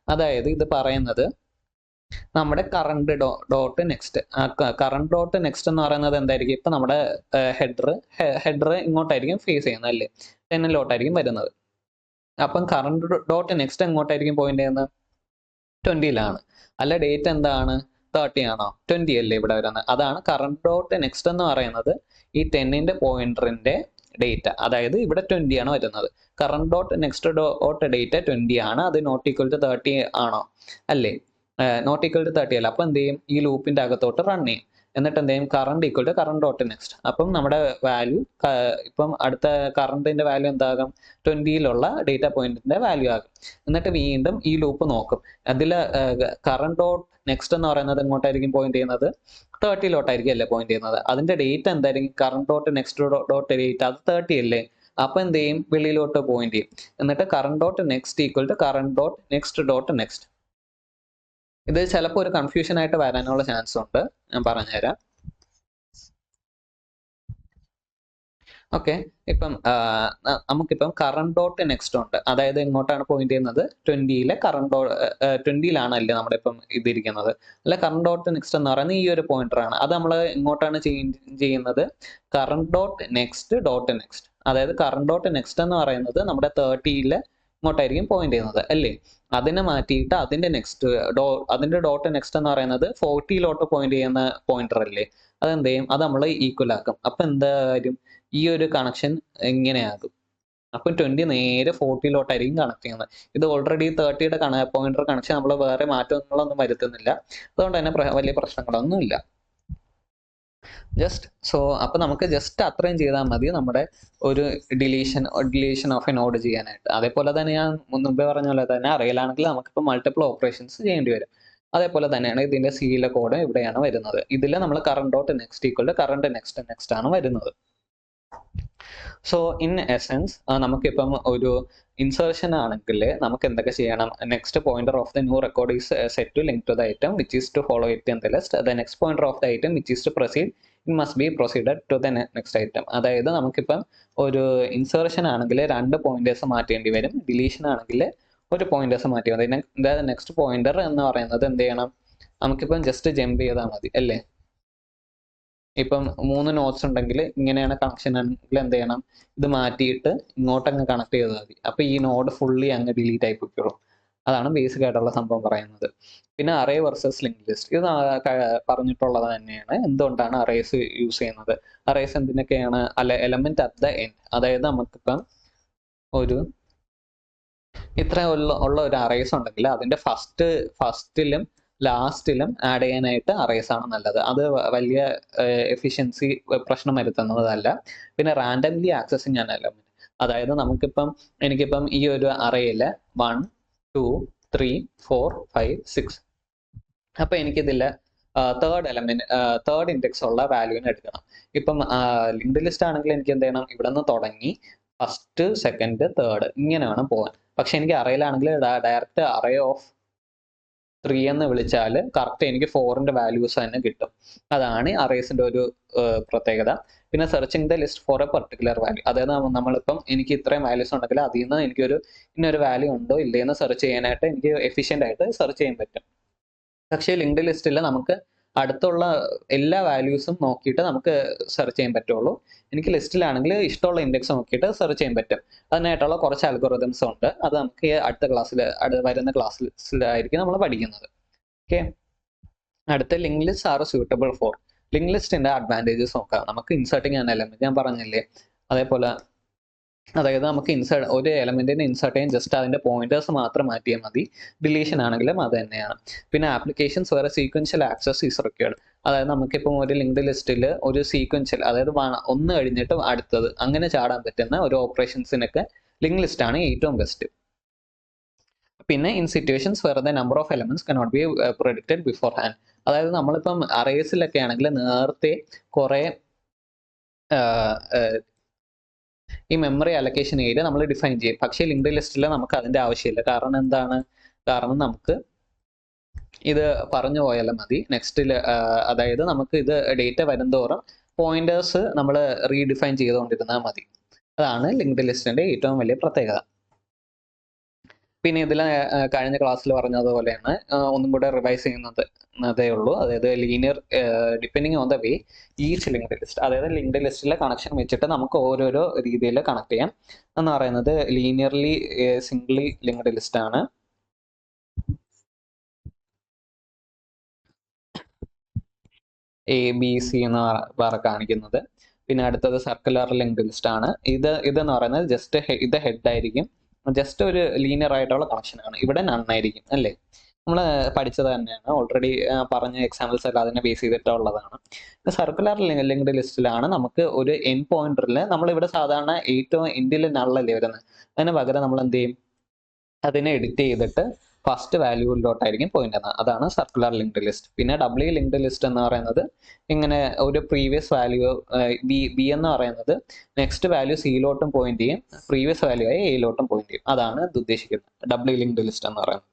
അതായത് ഇത് പറയുന്നത് നമ്മുടെ current dot next. Current dot next എന്ന് പറയുന്നത് എന്തായിരിക്കും, ഇപ്പം നമ്മുടെ ഹെഡർ ഇങ്ങോട്ടായിരിക്കും ഫേസ് ചെയ്യുന്നത് അല്ലേ, 10-ലോട്ടായിരിക്കും വരുന്നത്. അപ്പം കറണ്ട് ഡോട്ട് നെക്സ്റ്റ് എങ്ങോട്ടായിരിക്കും പോയിന്റ് ചെയ്യുന്നത്, 20-ലാണ്. അല്ല ഡേറ്റ് എന്താണ്, 30 ആണോ, 20 അല്ലേ ഇവിടെ വരുന്നത്. അതാണ് കറണ്ട് ഡോട്ട് നെക്സ്റ്റ് എന്ന് പറയുന്നത് ഈ 10ന്റെ പോയിന്ററിന്റെ ഡേറ്റ, അതായത് ഇവിടെ 20 ആണ് വരുന്നത്. Current dot next dot data 20 ആണ്, അത് നോട്ട് ഈക്വൽ ടു 30 ആണോ, അല്ലേ, നോട്ട് ഈക്വൽ ടു 30 അല്ല. അപ്പം എന്ത് ചെയ്യും, ഈ ലൂപ്പിന്റെ അകത്തോട്ട് റൺ ചെയ്യും. എന്നിട്ട് എന്ത് ചെയ്യും, current equal to current dot next. അപ്പം നമ്മുടെ വാല്യൂ ഇപ്പം അടുത്ത കറണ്ടിന്റെ വാല്യൂ എന്താകും, 20-ലുള്ള ഡേറ്റ പോയിന്റിന്റെ വാല്യൂ ആകും. എന്നിട്ട് വീണ്ടും ഈ ലൂപ്പ് നോക്കും, അതിൽ കറണ്ട് ഡോട്ട് നെക്സ്റ്റ് എന്ന് പറയുന്നത് എങ്ങോട്ടായിരിക്കും പോയിന്റ് ചെയ്യുന്നത്, 30-ലോട്ടായിരിക്കും അല്ലേ പോയിന്റ് ചെയ്യുന്നത്. അതിന്റെ ഡേറ്റ് എന്തായിരിക്കും, current dot next dot date അത് 30 അല്ലേ. അപ്പൊ എന്ത് ചെയ്യും, വെളിയിലോട്ട് പോയിന്റ് ചെയ്യും. എന്നിട്ട് current dot next equal to current dot next dot next. ഇത് ചിലപ്പോൾ ഒരു കൺഫ്യൂഷൻ ആയിട്ട് വരാനുള്ള ചാൻസ് ഉണ്ട്, ഞാൻ പറഞ്ഞുതരാം. ഓക്കെ, ഇപ്പം നമുക്കിപ്പം കറണ്ട് ഡോട്ട് നെക്സ്റ്റ് ഉണ്ട്, അതായത് ഇങ്ങോട്ടാണ് പോയിന്റ് ചെയ്യുന്നത്, 20-ലെ കറണ്ട് 20-ലാണ് അല്ലേ നമ്മുടെ ഇപ്പം ഇതിരിക്കുന്നത്. അല്ല കറണ്ട് ഡോട്ട് നെക്സ്റ്റ് എന്ന് പറയുന്നത് ഈ ഒരു പോയിന്റർ ആണ്. അത് നമ്മൾ ഇങ്ങോട്ടാണ് ചെയ്യുന്നത്, current dot next dot next. അതായത് കറണ്ട് ഡോട്ട് നെക്സ്റ്റ് എന്ന് പറയുന്നത് നമ്മുടെ 30-ലെ ഇങ്ങോട്ടായിരിക്കും പോയിന്റ് ചെയ്യുന്നത് അല്ലേ. അതിനെ മാറ്റിയിട്ട് അതിന്റെ ഡോട്ട് നെക്സ്റ്റ് എന്ന് പറയുന്നത് 40-ലോട്ട് പോയിന്റ് ചെയ്യുന്ന പോയിന്റർ അല്ലേ. അതെന്ത് ചെയ്യും, അത് നമ്മൾ ഈക്വൽ ആക്കും. അപ്പൊ എന്തായാലും ഈ ഒരു കണക്ഷൻ എങ്ങനെയാകും, അപ്പം 20 നേരെ 40-ലോട്ടായിരിക്കും കണക്ട് ചെയ്യുന്നത്. ഇത് ഓൾറെഡി 30-യുടെ പോയിന്റർ കണക്ഷൻ നമ്മൾ വേറെ മാറ്റങ്ങളൊന്നും വരുത്തുന്നില്ല, അതുകൊണ്ട് തന്നെ വലിയ പ്രശ്നങ്ങളൊന്നും ഇല്ല. അപ്പൊ നമുക്ക് ജസ്റ്റ് അത്രയും ചെയ്താൽ മതി നമ്മുടെ ഒരു ഡിലീഷൻ ഓഫ് എ നോഡ് ചെയ്യാനായിട്ട്. അതേപോലെ തന്നെ ഞാൻ മുമ്പേ പറഞ്ഞ പോലെ തന്നെ അറേയിലാണെങ്കിൽ നമുക്കിപ്പോൾ മൾട്ടിപ്പിൾ ഓപ്പറേഷൻസ് ചെയ്യേണ്ടി വരും. അതേപോലെ തന്നെയാണ് ഇതിന്റെ സിയിലെ കോഡ് ഇവിടെയാണ് വരുന്നത്. ഇതിൽ നമ്മൾ current dot next equal to current next ആണ് വരുന്നത്. സോ ഇൻ എസെൻസ് നമുക്കിപ്പം ഒരു ഇൻസേർഷൻ ആണെങ്കിൽ നമുക്ക് എന്തൊക്കെ ചെയ്യണം, next pointer of the new record is set to link to the item which is to follow it in the list. The next pointer of the item which is to proceed it must be proceeded to the next item. അതായത് നമുക്കിപ്പം ഒരു insertion ആണെങ്കിൽ 2 pointers മാറ്റേണ്ടി വരും, deletion ആണെങ്കിൽ 1 pointers മാറ്റി മതി. Next pointer എന്ന് പറയുന്നത് എന്ത് ചെയ്യണം, നമുക്കിപ്പം ജസ്റ്റ് ജമ്പ് ചെയ്താൽ മതി അല്ലേ. ഇപ്പം 3 നോട്ട്സ് ഉണ്ടെങ്കിൽ ഇങ്ങനെയാണ് കണക്ഷൻ ആണെങ്കിൽ എന്ത് ചെയ്യണം, ഇത് മാറ്റിയിട്ട് ഇങ്ങോട്ടങ്ങ് കണക്ട് ചെയ്താൽ മതി. അപ്പൊ ഈ നോഡ് ഫുള്ളി അങ്ങ് ഡിലീറ്റ് ആയി പോയിക്കോളും. അതാണ് ബേസിക് ആയിട്ടുള്ള സംഭവം പറയുന്നത്. പിന്നെ അറേ വേഴ്സസ് ലിങ്ക് ലിസ്റ്റ്, ഇത് പറഞ്ഞിട്ടുള്ളത് തന്നെയാണ്. എന്തുകൊണ്ടാണ് അറേസ് യൂസ് ചെയ്യുന്നത്, അറേസ് എന്തിനൊക്കെയാണ്, എലമെന്റ് അറ്റ് ദ എൻഡ്. അതായത് നമുക്കിപ്പം ഒരു ഇത്ര ഉള്ള ഒരു അറേസ് ഉണ്ടെങ്കിൽ അതിന്റെ ഫസ്റ്റിലും ലാസ്റ്റിലും ആഡ് ചെയ്യാനായിട്ട് അറേസ് ആണ് നല്ലത്. അത് വലിയ എഫിഷ്യൻസി പ്രശ്നം വരുത്തുന്നതല്ല. പിന്നെ റാൻഡംലി ആക്സസിങ് ആണ് എലമെന്റ്. അതായത് എനിക്കിപ്പം ഈ ഒരു അറേയില് 1 2 3 4 5 6, അപ്പൊ എനിക്കിതില് തേർഡ് ഇൻഡെക്സ് ഉള്ള വാല്യൂവിനെ എടുക്കണം. ഇപ്പം ലിങ്ക്ഡ് ലിസ്റ്റ് ആണെങ്കിൽ എനിക്ക് എന്ത് ചെയ്യണം, ഇവിടെ നിന്ന് തുടങ്ങി ഫസ്റ്റ് സെക്കൻഡ് തേർഡ് ഇങ്ങനെ വേണം പോകാൻ. പക്ഷെ എനിക്ക് അറേയിലാണെങ്കിൽ ഡയറക്റ്റ് അറേ ഓഫ് 3 എന്ന് വിളിച്ചാൽ കറക്റ്റ് എനിക്ക് 4ന്റെ വാല്യൂസ് തന്നെ കിട്ടും. അതാണ് അറേസിന്റെ ഒരു പ്രത്യേകത. പിന്നെ searching the list four A particular value, അതായത് നമ്മളിപ്പം എനിക്ക് ഇത്രയും വാല്യൂസ് ഉണ്ടെങ്കിൽ അതിൽ നിന്ന് എനിക്കൊരു ഇന്നൊരു വാല്യൂ ഉണ്ടോ ഇല്ലയെന്ന് സെർച്ച് ചെയ്യാനായിട്ട് എനിക്ക് എഫിഷ്യൻ്റ് ആയിട്ട് സെർച്ച് ചെയ്യാൻ പറ്റും. പക്ഷേ ലിങ്ക്ഡ് ലിസ്റ്റിൽ നമുക്ക് അടുത്തുള്ള എല്ലാ വാല്യൂസും നോക്കിയിട്ട് നമുക്ക് സെർച്ച് ചെയ്യാൻ പറ്റുള്ളൂ. എനിക്ക് ലിസ്റ്റിലാണെങ്കിൽ ഇഷ്ടമുള്ള ഇൻഡെക്സ് നോക്കിയിട്ട് സെർച്ച് ചെയ്യാൻ പറ്റും. അതിനായിട്ടുള്ള കുറച്ച് അൽഗോറിതംസ് ഉണ്ട്. അത് നമുക്ക് വരുന്ന ക്ലാസ്സിലായിരിക്കും നമ്മൾ പഠിക്കുന്നത്. ഓക്കെ, അടുത്ത link list R suitable for. Link ലിസ്റ്റിന്റെ അഡ്വാൻറ്റേജസ് നോക്കാം. നമുക്ക് ഇൻസേർട്ടിങ് ആൻ എലമെന്റ് ഞാൻ പറഞ്ഞില്ലേ, അതേപോലെ അതായത് നമുക്ക് ഒരു എലമെന്റിനെ ഇൻസേർട്ട് ചെയ്യാൻ ജസ്റ്റ് അതിന്റെ പോയിന്റേഴ്സ് മാത്രം മാറ്റിയാൽ മതി. ഡിലീഷൻ ആണെങ്കിലും അത് തന്നെയാണ്. പിന്നെ ആപ്ലിക്കേഷൻസ് വേറെ സീക്വൻഷ്യൽ ആക്സസ് ഈസ് റിക്വയർഡ്. അതായത് നമുക്കിപ്പം ഒരു ലിങ്ക്ഡ് ലിസ്റ്റിൽ ഒരു സീക്വൻഷ്യൽ, അതായത് ഒന്ന് കഴിഞ്ഞിട്ട് അടുത്തത് അങ്ങനെ ചാടാൻ പറ്റുന്ന ഒരു ഓപ്പറേഷൻസിനൊക്കെ ലിങ്ക് ലിസ്റ്റ് ആണ് ഏറ്റവും ബെസ്റ്റ്. പിന്നെ in situations where the number of elements cannot be predicted before hand. അതായത് നമ്മളിപ്പം അറേസിലൊക്കെ ആണെങ്കിൽ നേരത്തെ കുറെ ഈ മെമ്മറി അലൊക്കേഷൻ ഏരിയ നമ്മൾ ഡിഫൈൻ ചെയ്യും. പക്ഷേ ലിങ്ക്ഡ് ലിസ്റ്റിൽ നമുക്ക് അതിന്റെ ആവശ്യമില്ല. കാരണം എന്താണ്? കാരണം നമുക്ക് ഇത് പറഞ്ഞു പോയാലും മതി. നെക്സ്റ്റിൽ അതായത് നമുക്ക് ഇത് ഡേറ്റ വരുംതോറും പോയിന്റേഴ്സ് നമ്മൾ റീഡിഫൈൻ ചെയ്തുകൊണ്ടിരുന്നാൽ മതി. അതാണ് ലിങ്ക്ഡ് ലിസ്റ്റിന്റെ ഏറ്റവും വലിയ പ്രത്യേകത. പിന്നെ ഇതിൽ കഴിഞ്ഞ ക്ലാസ്സിൽ പറഞ്ഞതുപോലെയാണ് ഒന്നും കൂടെ റിവൈസ് ചെയ്യുന്നതേ ഉള്ളൂ. അതായത് linear depending on the way each linked list, അതായത് ലിങ്ക്ഡ് ലിസ്റ്റിലെ കണക്ഷൻ വെച്ചിട്ട് നമുക്ക് ഓരോരോ രീതിയിൽ കണക്ട് ചെയ്യാം എന്ന് പറയുന്നത് ലീനിയർലി സിംഗിളി ലിങ്ക്ഡ് ലിസ്റ്റ് ആണ്. ABC എന്ന് കാണിക്കുന്നത്. പിന്നെ അടുത്തത് സർക്കുലർ ലിങ്ക്ഡ് ലിസ്റ്റ് ആണ്. ഇതെന്ന് പറയുന്നത് ജസ്റ്റ് ഇത് ഹെഡ് ആയിരിക്കും, ജസ്റ്റ് ഒരു ലീനിയർ ആയിട്ടുള്ള കണക്ഷൻ ആണ്. ഇവിടെ നന്നായിരിക്കും അല്ലേ? നമ്മൾ പഠിച്ചത് തന്നെയാണ്, ഓൾറെഡി പറഞ്ഞ എക്സാമ്പിൾസ് എല്ലാം അതിനെ ബേസ് ചെയ്തിട്ടുള്ളതാണ്. സർക്കുലർ ലിങ്ക്ഡ് ലിസ്റ്റിലാണ് നമുക്ക് ഒരു എൻ പോയിന്ററിൽ നമ്മളിവിടെ സാധാരണ ഏറ്റവും എൻഡിൽ നള്ളല്ലേ വരുന്നത്, അതിന് പകരം നമ്മൾ എന്ത് ചെയ്യും? അതിനെ എഡിറ്റ് ചെയ്തിട്ട് ഫസ്റ്റ് വാല്യൂയിലോട്ടായിരിക്കും പോയിന്റ് ചെയ്യുന്നത്. അതാണ് സർക്കുലർ ലിങ്ക്ഡ് ലിസ്റ്റ്. പിന്നെ ഡബ്ല്യു ലിങ്ക്ഡ് ലിസ്റ്റ് എന്ന് പറയുന്നത് ഇങ്ങനെ ഒരു പ്രീവിയസ് വാല്യൂ ബി എന്ന് പറയുന്നത് നെക്സ്റ്റ് വാല്യൂ സിയിലോട്ടും പോയിന്റ് ചെയ്യും, പ്രീവിയസ് വാല്യൂ ആയി എയിലോട്ടും പോയിന്റ് ചെയ്യും. അതാണ് ഇത് ഉദ്ദേശിക്കുന്നത് ഡബ്ല്യു ലിങ്ക്ഡ് ലിസ്റ്റ് എന്ന് പറയുന്നത്.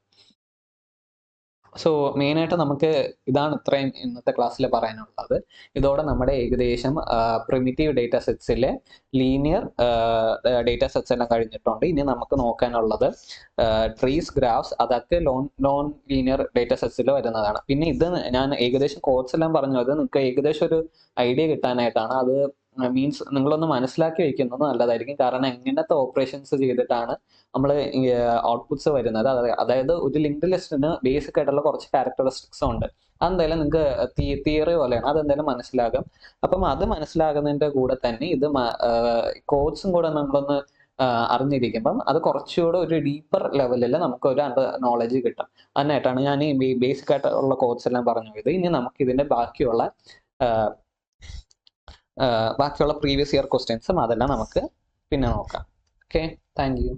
സോ മെയിനായിട്ട് നമുക്ക് ഇതാണ് ഇത്രയും ഇന്നത്തെ ക്ലാസ്സിൽ പറയാനുള്ളത്. ഇതോടെ നമ്മുടെ ഏകദേശം പ്രിമിറ്റീവ് ഡേറ്റ സെറ്റ്സിലെ ലീനിയർ ഡേറ്റ സെറ്റ്സ് എല്ലാം കഴിഞ്ഞിട്ടുണ്ട്. ഇനി നമുക്ക് നോക്കാനുള്ളത് ട്രീസ്, ഗ്രാഫ്സ്, അതൊക്കെ നോൺ ലീനിയർ ഡേറ്റ സെറ്റ്സിൽ വരുന്നതാണ്. പിന്നെ ഇത് ഞാൻ ഏകദേശം കോഡ്സ് എല്ലാം പറഞ്ഞു, അത് നിങ്ങൾക്ക് ഏകദേശം ഒരു ഐഡിയ കിട്ടാനായിട്ടാണ്. അത് മീൻസ് നിങ്ങളൊന്ന് മനസ്സിലാക്കി വയ്ക്കുന്നത് നല്ലതായിരിക്കും. കാരണം എങ്ങനത്തെ ഓപ്പറേഷൻസ് ചെയ്തിട്ടാണ് നമ്മൾ ഔട്ട്പുട്ട്സ് വരുന്നത്. അതായത് ഒരു ലിങ്ക്ഡ് ലിസ്റ്റിന് ബേസിക് ആയിട്ടുള്ള കുറച്ച് ക്യാരക്ടറിസ്റ്റിക്സ് ഉണ്ട്. അതെന്തായാലും നിങ്ങൾക്ക് തിയറി പോലെയാണ്, അതെന്തായാലും മനസ്സിലാകും. അപ്പം അത് മനസ്സിലാകുന്നതിന്റെ കൂടെ തന്നെ ഇത് കോഡ്സും കൂടെ നമ്മളൊന്ന് അറിഞ്ഞിരിക്കുമ്പം അത് കുറച്ചുകൂടെ ഒരു ഡീപ്പർ ലെവലിൽ നമുക്ക് ഒരു നോളജ് കിട്ടും. അതിനായിട്ടാണ് ഞാൻ ഈ ബേസിക് ആയിട്ടുള്ള കോഡ്സ് എല്ലാം പറഞ്ഞു പോയത്. ഇനി നമുക്ക് ഇതിന്റെ ബാക്കിയുള്ള പ്രീവിയസ് ഇയർ ക്വസ്റ്റ്യൻസും അതെല്ലാം നമുക്ക് പിന്നെ നോക്കാം. Okay, thank you.